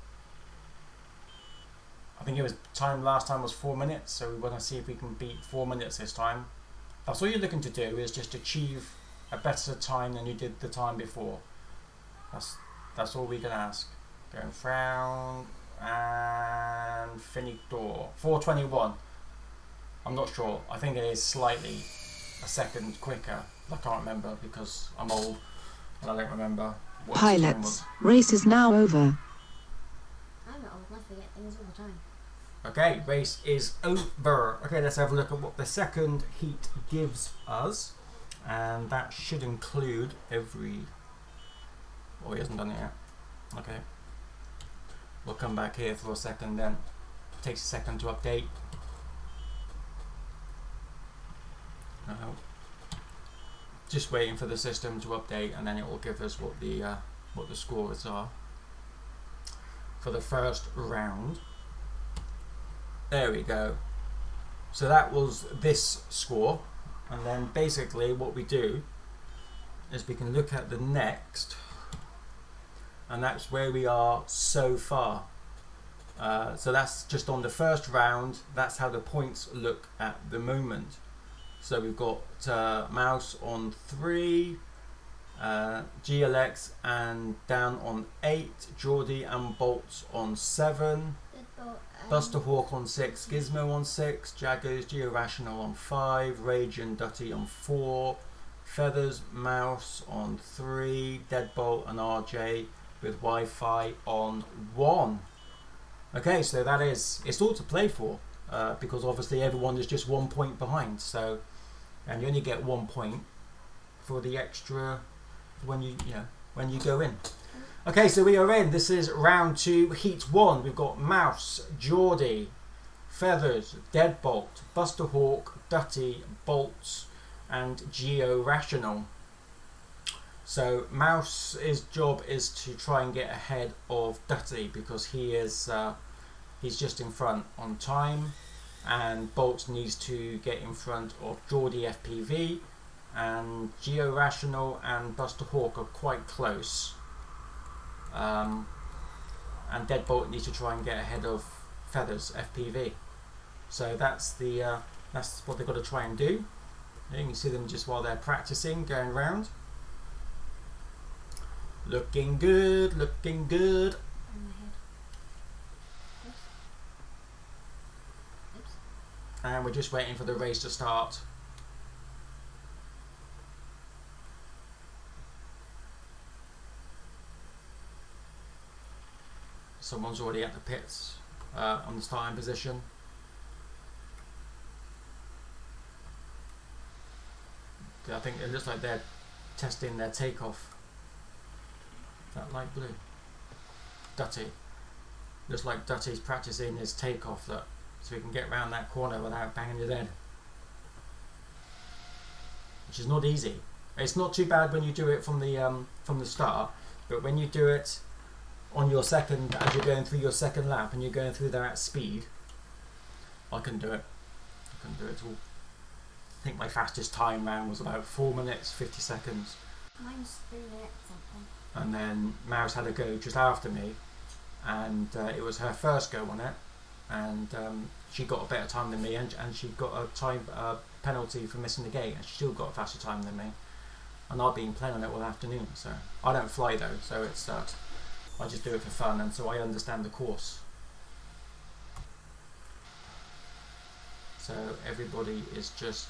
I think it was time last time was 4 minutes, so we want to see if we can beat 4 minutes this time. That's all you're looking to do, is just achieve a better time than you did the time before. That's all we can ask. Going round and finito. 4:21. I'm not sure. I think it is slightly a second quicker. I can't remember because I'm old and I don't remember what the time Pilots, was. race is now over. I'm not old, I forget things all the time. Okay, race is over. Okay, let's have a look at what the second heat gives us. And that should include every... Oh, he hasn't done it yet. Okay. We'll come back here for a second then. Takes a second to update. Just waiting for the system to update, and then it will give us what the scores are for the first round. There we go. So that was this score, and then basically what we do is we can look at the next, and that's where we are so far. So that's just on the first round. That's how the points look at the moment. So we've got Mouse on 3, GLX and Dan on 8, Geordie and Bolts on 7, Buster Hawk on 6, Gizmo on 6, Jaggers, Georational on 5, Rage and Dutty on 4, Feathers, Mouse on 3, Deadbolt and RJ with Wi-Fi on 1. Okay, so that is, it's all to play for, because obviously everyone is just 1 point behind. So, and you only get 1 point for the extra when you go in. Okay, so we are in. This is round 2, heat 1. We've got Mouse, Geordie, Feathers, Deadbolt, Buster Hawk, Dutty, Bolts, and Geo Rational. So Mouse's job is to try and get ahead of Dutty because he is he's just in front on time, and Bolts needs to get in front of Geordie FPV, and Geo Rational and Buster Hawk are quite close. And Deadbolt needs to try and get ahead of Feathers FPV. So that's what they've got to try and do. You can see them just while they're practicing, going round. Looking good, looking good. And we're just waiting for the race to start. Someone's already at the pits on the starting position. I think it looks like they're testing their takeoff. That light blue. Dutty. Looks like Dutty's practicing his takeoff, so he can get around that corner without banging his head. Which is not easy. It's not too bad when you do it from the start, but when you do it on your second, as you're going through your second lap and you're going through there at speed, I can do it. I can do it all. I think my fastest time round was about 4 minutes 50 seconds. Mine's 3 minutes something. And then Mouse had a go just after me, and it was her first go on it, and she got a better time than me, and she got a time penalty for missing the gate, and she still got a faster time than me. And I've been playing on it all afternoon, so I don't fly though, so it's I just do it for fun, and so I understand the course. So everybody is just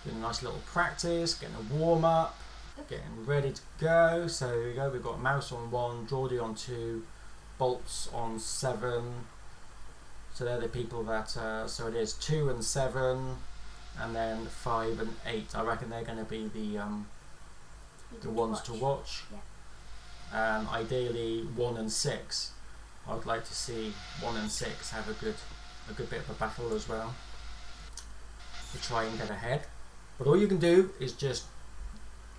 doing a nice little practice, getting a warm up, getting ready to go. So here we go, we've got Mouse on 1, Geordie on 2, Bolts on 7. So they're the people that, so it is 2 and 7, and then 5 and 8. I reckon they're going to be the ones to watch. Yeah. Ideally 1 and 6. I would like to see 1 and 6 have a good bit of a battle as well, to try and get ahead. But all you can do is just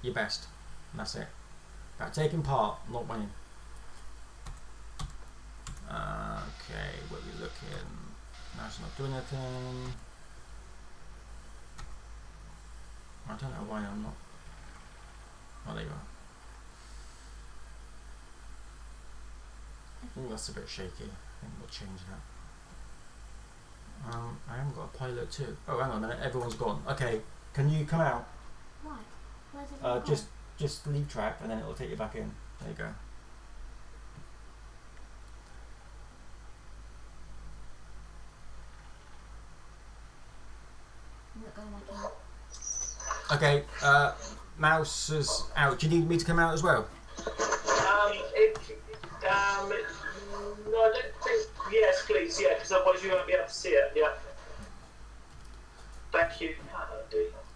your best, and that's it. About taking part, not winning. Okay, what are we looking? Mouse not doing anything. I don't know why I'm not. Oh, there you are. Ooh, that's a bit shaky. I think we'll change that. I haven't got a pilot too. Oh, hang on a minute. Everyone's gone. Okay, can you come out? Why? Where's it Just leave track and then it'll take you back in. There you go. I'm not going back in. Okay, Mouse is out. Do you need me to come out as well? No, I don't think. Yes, please, yeah, because otherwise you won't be able to see it. Yeah. Thank you.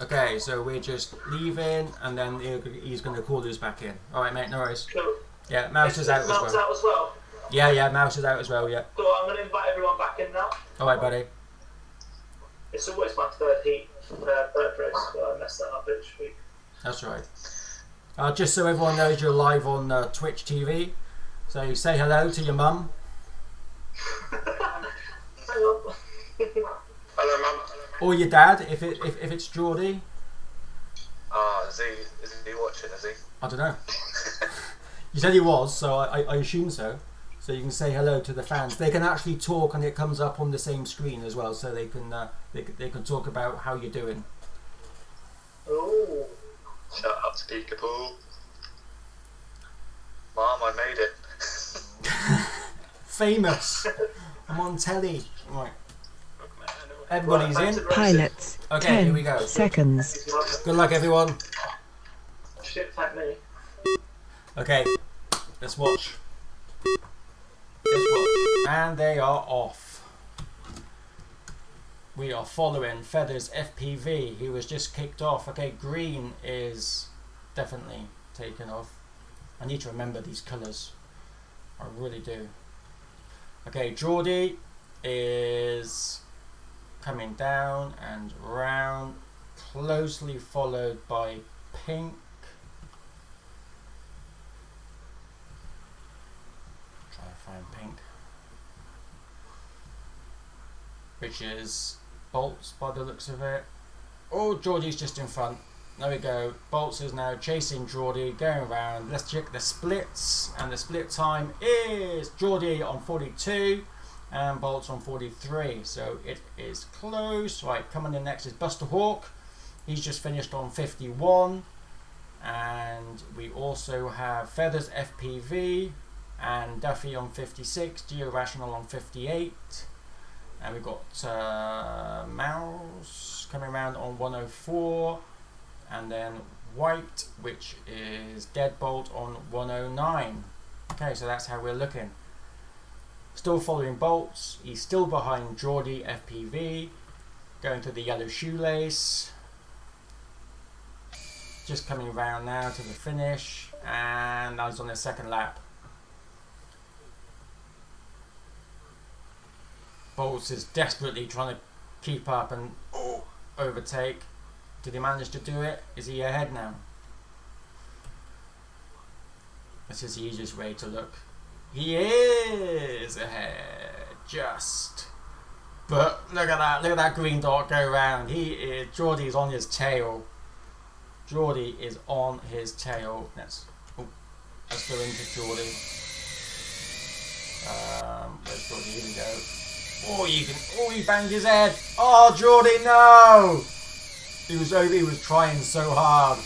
Okay, so we're just leaving, and then he's going to call us back in. All right, mate. No worries. Cool. Yeah, Mouse is out as well. Mouse out as well. Yeah, Mouse is out as well. Yeah. Cool. I'm going to invite everyone back in now. All right, buddy. It's always my third heat, third race, so I messed that up each week. That's right. Just so everyone knows, you're live on Twitch TV. So say hello to your mum. Hang on. Hello, Mum. Or your dad, if it's Geordie. Is he watching, is he? I don't know. You said he was, so I assume so. So you can say hello to the fans. They can actually talk, and it comes up on the same screen as well, so they can talk about how you're doing. Oh. Shut up, Peekaboo. Mom, I made it. Famous. I'm on telly. Right. Everybody's in. Pilots. Okay, here we 10 go. seconds. Good luck, everyone. Shit, thank me. Okay, let's watch. And they are off. We are following Feathers FPV. He was just kicked off. Okay, green is definitely taken off. I need to remember these colours. I really do. Okay, Geordie is coming down and round, closely followed by pink. Try to find pink. Which is Bolts by the looks of it. Oh, Geordie's just in front. There we go. Bolts is now chasing Geordie, going around. Let's check the splits. And the split time is Geordie on 42 and Bolts on 43. So it is close. Right, coming in next is Buster Hawk. He's just finished on 51. And we also have Feathers FPV and Duffy on 56, Geo Rational on 58. And we've got Mouse coming around on 104. And then White, which is Deadbolt on 109. Okay, so that's how we're looking. Still following Bolts. He's still behind Geordie FPV. Going to the yellow shoelace. Just coming around now to the finish. And now he's on his second lap. Bolts is desperately trying to keep up and overtake. Did he manage to do it? Is he ahead now? This is the easiest way to look. He is ahead, just. But look at that green dot go round. Geordie's on his tail. Geordie is on his tail. Let's go into Geordie. Where's Geordie? Here we go. He banged his head. Oh, Geordie, no! He was trying so hard.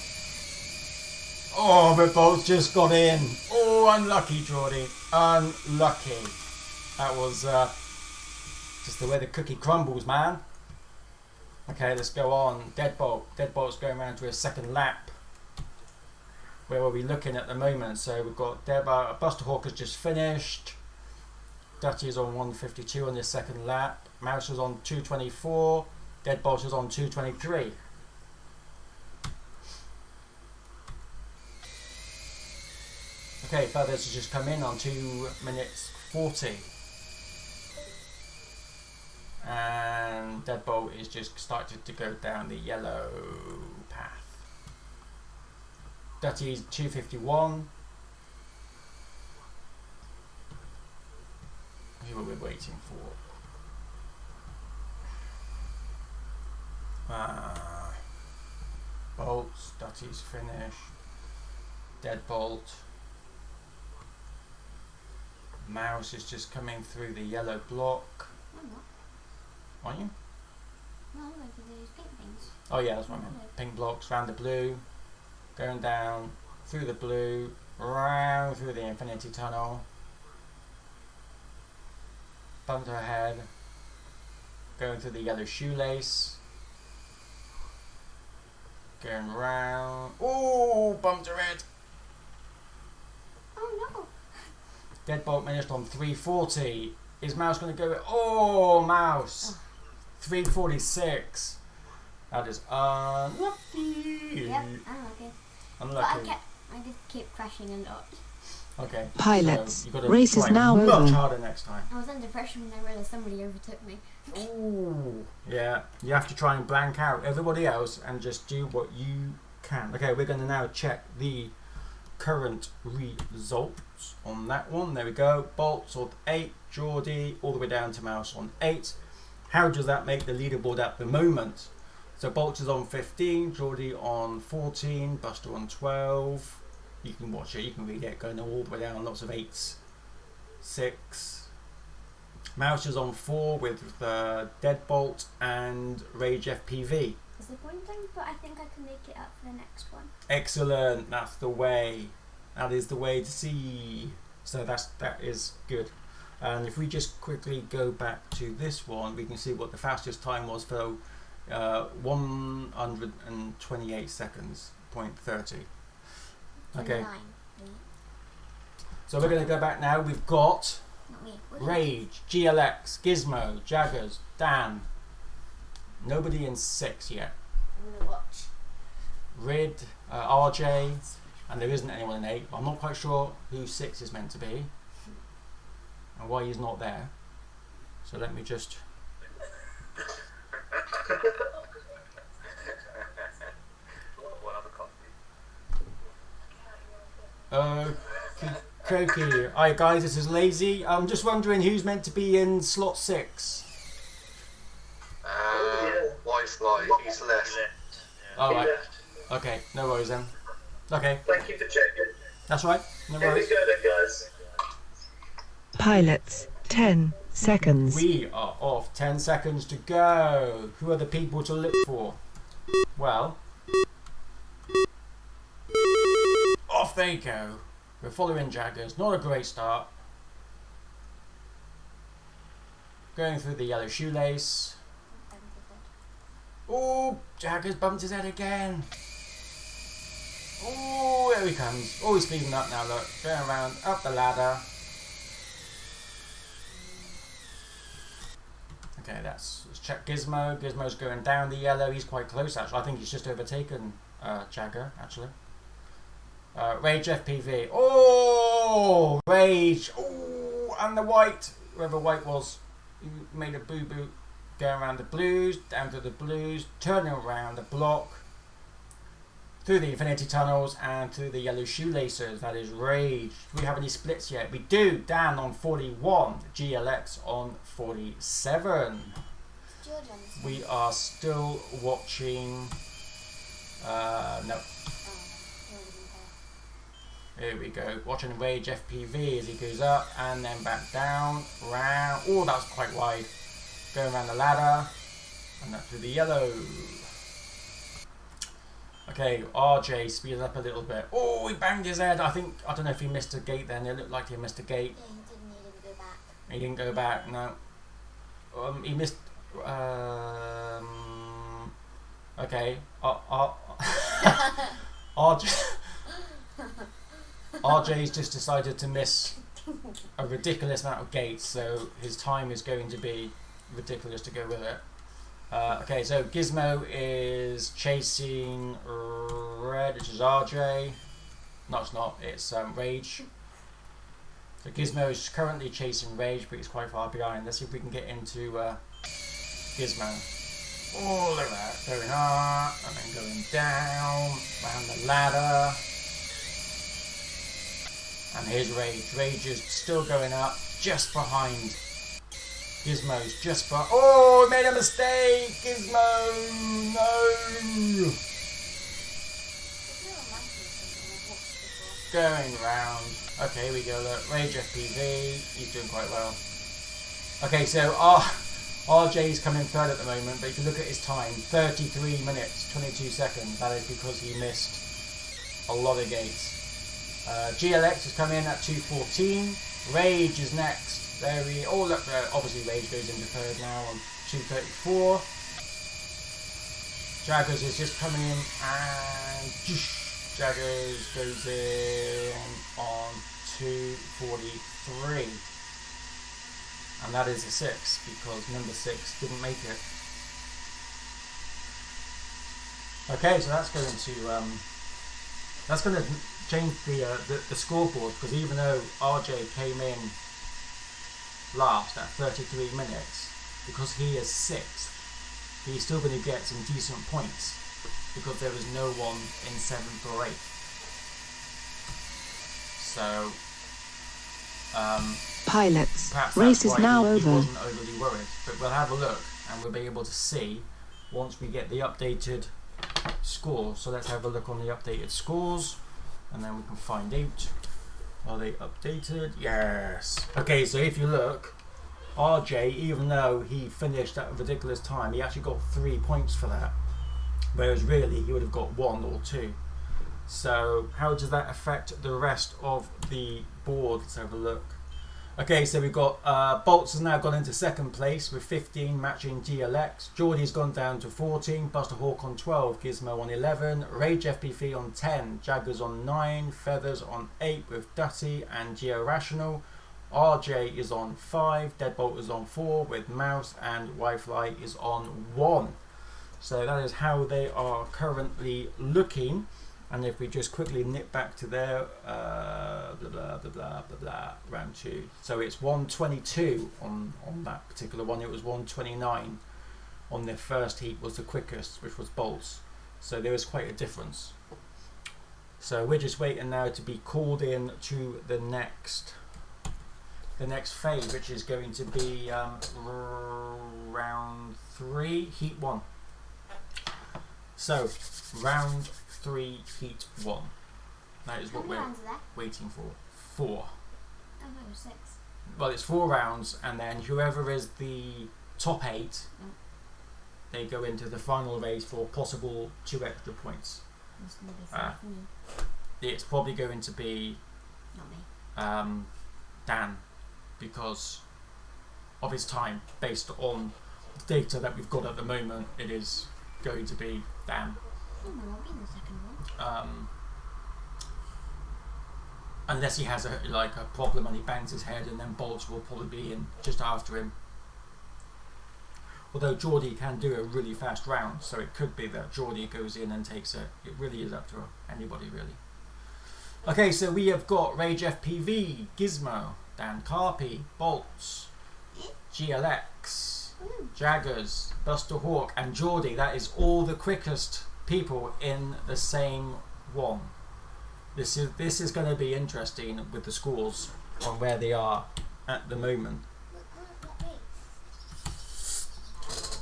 Oh, but Bolts just got in. Oh, unlucky, Geordie. Unlucky. That was just the way the cookie crumbles, man. Okay, let's go on. Deadbolt. Deadbolt's going around to his second lap. Where are we looking at the moment? So we've got Buster Hawk has just finished. Dutty is on 152 on his second lap. Mouse is on 224. Deadbolt is on 223. Okay, Feathers has just come in on 2 minutes 40. And Deadbolt is just started to go down the yellow path. Dutty is 251. Who are we waiting for? Bolts, Dutty's finished. Deadbolt. Mouse is just coming through the yellow block. I'm not. Aren't you? No, I'm over those pink things. Oh yeah, that's what I meant. Pink blocks round the blue, going down through the blue, round through the infinity tunnel. Bumped her head. Going through the yellow shoelace. Going round. Ooh, bumped her head. Oh no. Deadbolt finished on 340. Is Mouse going to go? Oh, Mouse. 346. That is unlucky. Yep, unlucky. Unlucky. But I did keep crashing a lot. Okay. Pilots, So you've got to race is try now much over. harder next time. I was under pressure when I realised somebody overtook me. Ooh. Yeah. You have to try and blank out everybody else and just do what you can. Okay, we're going to now check the current results on that one. There we go. Bolts on 8, Geordie all the way down to Mouse on 8. How does that make the leaderboard at the moment? So Bolts is on 15, Geordie on 14, Buster on 12. You can watch it, you can read it, going all the way down, lots of 8s. 6. Mouse is on 4 with Deadbolt and Rage FPV. Disappointing, but I think I can make it up for the next one. Excellent, that's the way. That is the way to see. So that is good. And if we just quickly go back to this one, we can see what the fastest time was for 128 seconds, 0.30. Okay, 29. so we're going to go back now. We've got Not me. Rage, GLX, Gizmo, Jaggers, Dan. Nobody in 6 yet. I'm gonna watch. Rid, RJ, and there isn't anyone in 8. I'm not quite sure who 6 is meant to be and why he's not there. So let me just... What other coffee? Croaky. Hi guys, this is LaZy. I'm just wondering who's meant to be in slot 6. Wi-Fi, he's left. Alright, okay, no worries then. Okay, Thank you for checking. that's right, no Here we worries. go then, guys. Pilots, 10 seconds. We are off, 10 seconds to go. Who are the people to look for? Well, off they go. We're following Jaggers, not a great start. Going through the yellow shoelace. Oh, Jaggers bumped his head again. Oh, there he comes. Oh, he's speeding up now, look. Going around, up the ladder. Okay, let's check Gizmo. Gizmo's going down the yellow. He's quite close, actually. I think he's just overtaken Jagger, actually. Rage FPV. Oh, Rage. Oh, and the white. Whoever white was, he made a boo-boo. Going around the blues, down to the blues, turning around the block, through the infinity tunnels and through the yellow shoelaces. That is Rage. Do we have any splits yet? We do. Dan on 41, GLX on 47. We are still watching. No. Here we go. Watching Rage FPV as he goes up and then back down, round. Oh, that was quite wide. Going around the ladder and up through the yellow. Okay, RJ speeded up a little bit. Oh, he banged his head. I don't know if he missed a gate then. It looked like he missed a gate. Yeah, he didn't need to go back. He didn't go back, no. He missed... okay. RJ's just decided to miss a ridiculous amount of gates, so his time is going to be ridiculous to go with it. Okay, so Gizmo is chasing Red, which is RJ. No, it's not. It's Rage. So Gizmo is currently chasing Rage, but he's quite far behind. Let's see if we can get into Gizmo. Oh, look at that. Going up and then going down, around the ladder. And here's Rage. Rage is still going up, just behind. Gizmo's just for. Oh, made a mistake! Gizmo! No! going round. Okay, here we go. Look, Rage FPV. He's doing quite well. Okay, so RJ's coming third at the moment, but if you look at his time, 33 minutes, 22 seconds. That is because he missed a lot of gates. GLX has come in at 2:14. Rage is next. There we. Oh look, obviously Rage goes into third now on 2:34. Jaggers is just coming in, and Jaggers goes in on 2:43. And that is a 6 because number 6 didn't make it. Okay, so that's going to change the scoreboard, because even though RJ came in last at 33 minutes, because he is 6th, he's still going to get some decent points because there was no one in 7th or 8th. So Pilots, perhaps race that's is why now he over. wasn't overly worried. But we'll have a look and we'll be able to see once we get the updated score. So let's have a look on the updated scores and then we can find out. Are they updated? Yes. Okay, so if you look, RJ, even though he finished at a ridiculous time, he actually got 3 points for that, whereas really he would have got 1 or 2. So how does that affect the rest of the board? Let's have a look. Okay, so we've got Bolts has now gone into 2nd place with 15, matching GLX. Geordie's gone down to 14, Buster Hawk on 12, Gizmo on 11, Rage FPV on 10, Jaggers on 9, Feathers on 8 with Dutty and Geo Rational. RJ is on 5, Deadbolt is on 4 with Mouse, and Wi-Fi is on 1. So that is how they are currently looking. And if we just quickly nip back to their blah, blah, blah, blah, blah, blah, round 2. So it's 1:22 on that particular one. It was 1:29 on their first heat was the quickest, which was Bolts. So there is quite a difference. So we're just waiting now to be called in to the next phase, which is going to be round 3, heat 1. So round 3, heat 1. That is what we're waiting for. 4. Oh no, 6. Well, it's 4 rounds, and then whoever is the top 8, they go into the final race for possible 2 extra points. It's going to be 5 for me. It's probably going to be Not me. Dan, because of his time, based on the data that we've got at the moment. It is going to be Dan. Oh, I won't be in the second one. Unless he has a problem and he bangs his head, and then Bolts will probably be in just after him. Although Geordie can do a really fast round, so it could be that Geordie goes in and takes it. It really is up to anybody, really. Okay, so we have got Rage FPV, Gizmo, Dan Carpy, Bolts, GLX, Jaggers, Buster Hawk, and Geordie. That is all the quickest people in the same one. This is going to be interesting with the scores on where they are at the moment.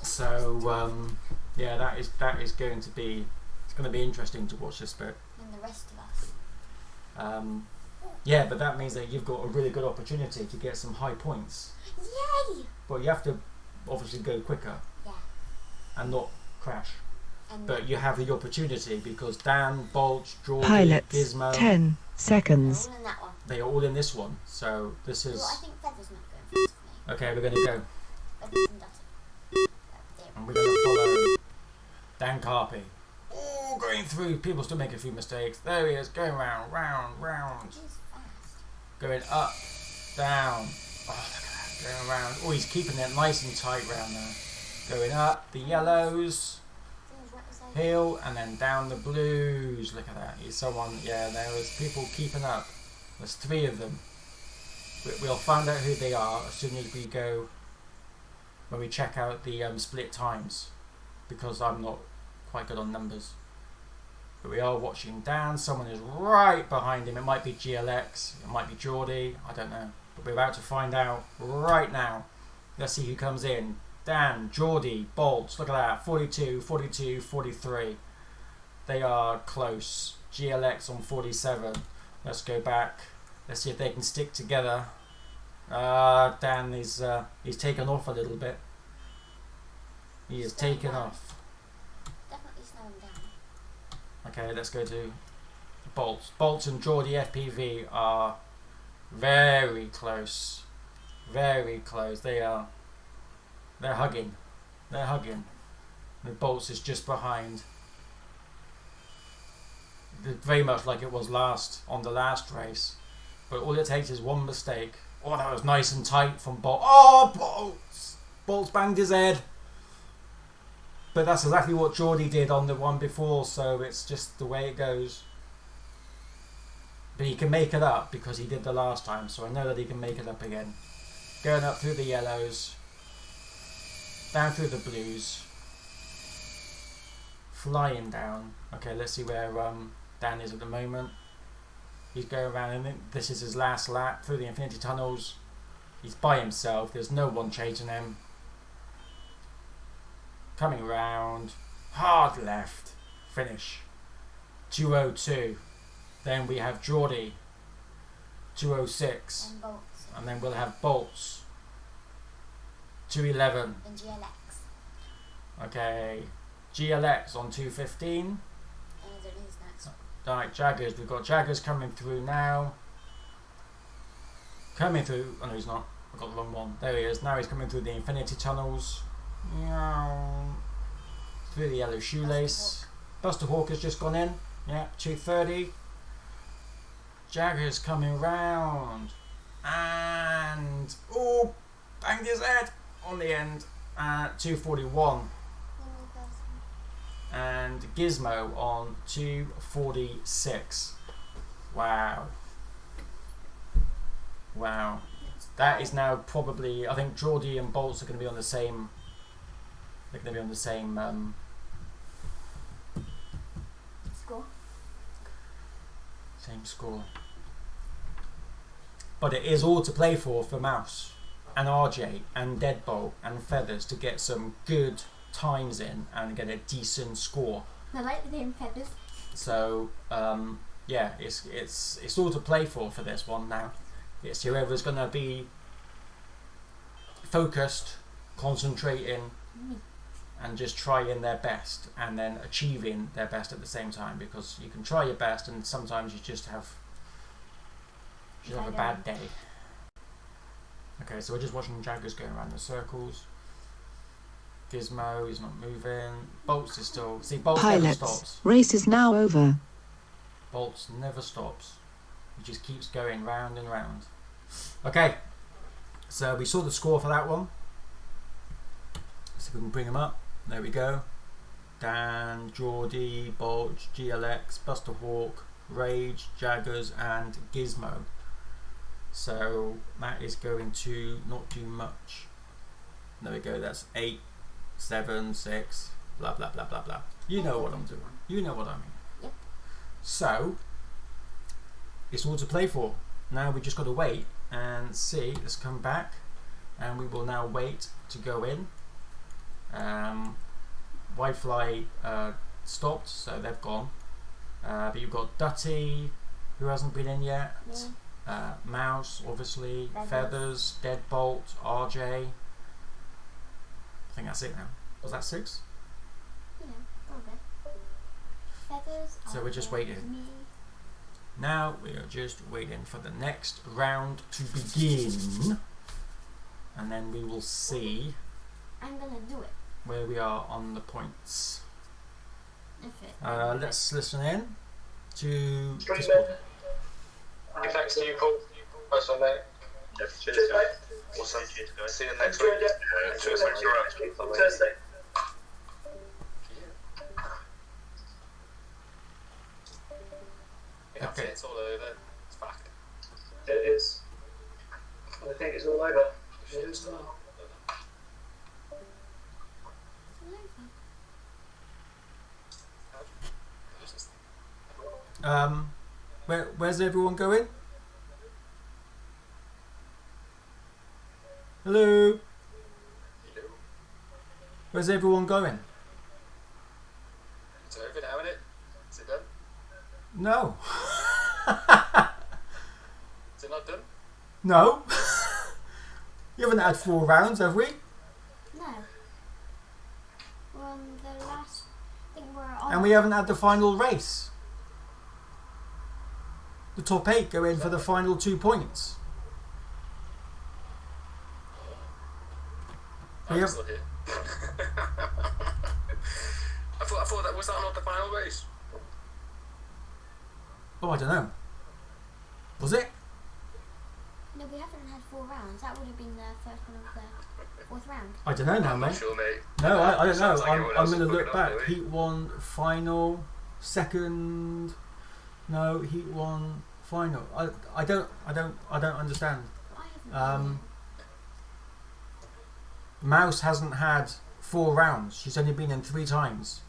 So yeah, that is going to be interesting to watch this bit. And the rest of us. Yeah, but that means that you've got a really good opportunity to get some high points. Yay! But you have to obviously go quicker. Yeah. And not crash. And But you have the opportunity because Dan, Bolt, Geordie, Pilots, Gizmo, 10 they're seconds. all in that one. they are all in this one. So this is... Well, I think Feather's not going fast for me. Okay, we're going to go. Feathers and Dutty. And we're going to follow Dan Carpy. Oh, going through. People still make a few mistakes. There he is, going round, round. He's fast. Going up, down. Oh, look at that, going around. Oh, he's keeping it nice and tight round there. Going up, the yellows, Things right as hill, and then down the blues. Look at that. He's someone, yeah, there was people keeping up. There's 3 of them. We'll find out who they are as soon as we go, when we check out the split times, because I'm not quite good on numbers. But we are watching Dan. Someone is right behind him. It might be GLX, it might be Geordie, I don't know. But we're about to find out right now. Let's see who comes in. Dan, Geordie, Bolts, look at that, 42, 42, 43. They are close. GLX on 47. Let's go back. Let's see if they can stick together. Dan is he's taken off a little bit. He is taken off. Definitely slowing down. Okay, let's go to Bolts. Bolts and Geordie FPV are very close. Very close. They're hugging. They're hugging. The Bolts is just behind. Very much like it was on the last race. But all it takes is one mistake. Oh, that was nice and tight from Bolt. Oh, Bolts! Bolts banged his head. But that's exactly what Geordie did on the one before, so it's just the way it goes. But he can make it up because he did the last time, so I know that he can make it up again. Going up through the yellows. Down through the blues. Flying down. Okay, let's see where Dan is at the moment. He's going around, and this is his last lap through the infinity tunnels. He's by himself. There's no one chasing him. Coming round. Hard left. Finish. 2:02. Then we have Geordie. 2:06. And bolts. And then we'll have Bolts. 2:11. And GLX. Okay. GLX on 2:15. And it is next. Right, Jaggers. We've got Jaggers coming through now. Coming through. Oh no, he's not. I got the wrong one. There he is. Now he's coming through the infinity tunnels. Meow. Through the yellow shoelace. Buster Hawk has just gone in. Yeah, 2:30. Jaggers coming round. And oh, banged his head on the end. 2:41. And Gizmo on 2:46. Wow. Wow. That is now probably, I think Geordie and Bolts are going to be on the same, they're going to be on the same Score. same score. But it is all to play for Mouse and RJ and Deadbolt and Feathers to get some good times in and get a decent score. I like the name Feathers. So yeah, it's all to play for this one now. It's whoever's going to be focused, concentrating, and just trying their best, and then achieving their best at the same time. Because you can try your best, and sometimes you just have a bad day. Okay, so we're just watching Jaggers going around the circles. Gizmo is not moving. Bolts is still. See, Bolts never stops. Race is now over. Bolts never stops. He just keeps going round and round. Okay, so we saw the score for that one. Let's see if we can bring them up. There we go. Dan, Geordie, Bolts, GLX, Buster Hawk, Rage, Jaggers, and Gizmo. So that is going to not do much. There we go. That's 8, 7, 6, blah blah blah blah blah. You know what I'm doing. You know what I mean. Yep. So it's all to play for. Now we just got to wait and see. Let's come back, and we will now wait to go in. Whitefly stopped, so they've gone. But you've got Dutty, who hasn't been in yet. Yeah. Mouse, obviously. Feathers. Deadbolt, RJ. I think that's it now. Was that 6? Yeah, okay. Feathers. So we're just waiting. Me. Now we are just waiting for the next round to begin, and then we will see I'm gonna do it. where we are on the points. If it. Let's listen in to Stream Discord. it. Thanks to you, Paul. Nice one, mate. Yeah, cheers, Cheers, guys. mate. Awesome. Cheers, guys. See you next week. Enjoyed it. Cheers, Enjoyed thanks it. very much. Thursday. That's Okay. it. It's all over. It's back. It is. I think it's all over. It is now. Where's everyone going? Hello? Where's everyone going? It's over now, isn't it? Is it done? No. They're not done? No. You haven't had 4 rounds, have we? No. We're on the last. I think we're on. And we haven't had the final race. The top 8 go in for the final 2 points. I'm Yep. still here. I thought that was that not the final race? Oh, I don't know. Was it? No, we haven't had 4 rounds. That would have been the first one of the 4th round. I don't know now, I'm not mate. sure, mate. No, I don't know. Sounds like everyone I'm else going to is look booking up, back. though, eh? Heat 1, final, second. No, Heat 1, final. I don't understand. I haven't. Mouse hasn't had 4 rounds. She's only been in 3 times.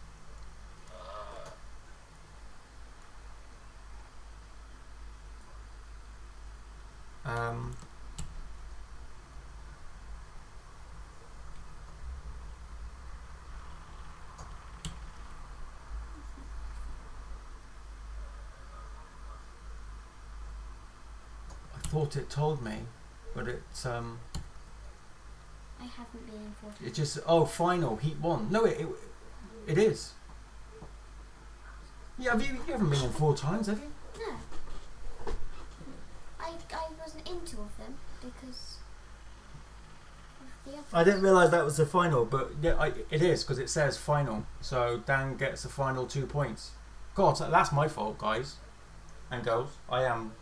I thought it told me, but it I haven't been in 4 times. it just final Heat 1. No, it is. Yeah, you haven't been in 4 times, have you? No. I wasn't in 2 of them because of the other. I didn't realise that was the final, but yeah, it is because it says final. So Dan gets the final 2 points. God, that's my fault, guys and girls. I am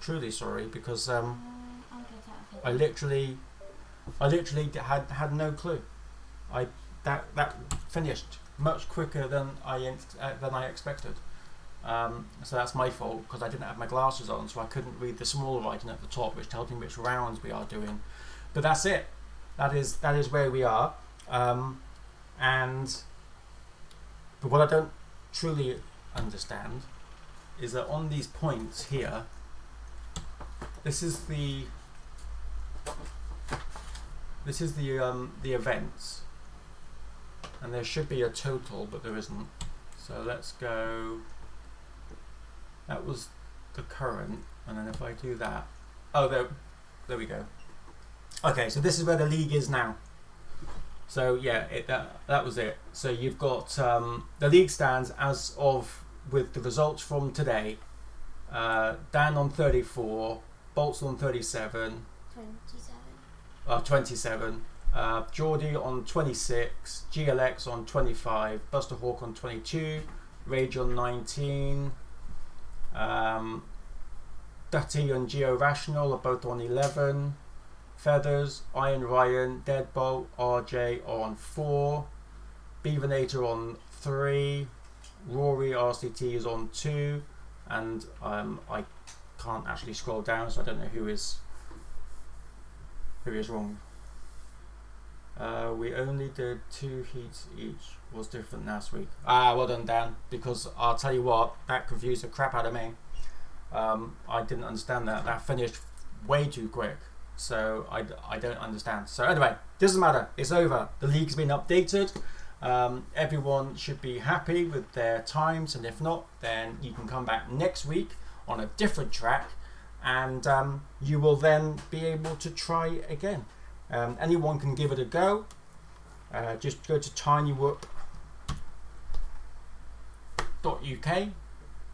truly sorry because I'll get out of here. I literally had no clue. That finished much quicker than I expected. So that's my fault because I didn't have my glasses on, so I couldn't read the small writing at the top, which tells me which rounds we are doing. But that's it. That is where we are. But what I don't truly understand is that on these points here, this is the events, and there should be a total, but there isn't. So let's go. That was the current, and then if I do that, there we go. Okay, so this is where the league is now. So yeah, that was it. So you've got the league stands as of with the results from today. Dan on 34, Bolts on 37. 27. Geordie on 26, GLX on 25, Buster Hawk on 22, Rage on 19, Dutty and Geo Rational are both on 11, Feathers, Iron Ryan, Deadbolt, RJ on 4, Beavernator on 3, Rory RCT is on 2, and I can't actually scroll down, so I don't know who is wrong. We only did 2 heats each. Was different last week. Well done, Dan, because I'll tell you what, that confused the crap out of me. I didn't understand that. That finished way too quick, so I don't understand. So anyway, doesn't matter. It's over. The league's been updated. Everyone should be happy with their times, and if not, then you can come back next week on a different track, and you will then be able to try again. Anyone can give it a go. Just go to tinywhoop.uk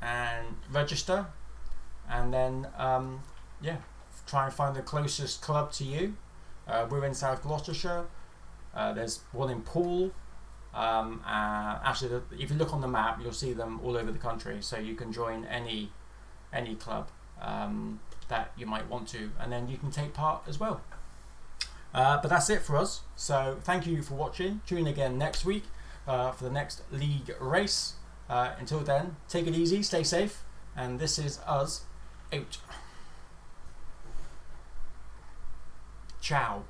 and register, and then try and find the closest club to you. We're in South Gloucestershire. There's one in Poole. Actually, if you look on the map, you'll see them all over the country, so you can join any club that you might want to, and then you can take part as well. But that's it for us, so thank you for watching. Tune in again next week for the next league race. Until then, take it easy, stay safe, and this is us out. Ciao.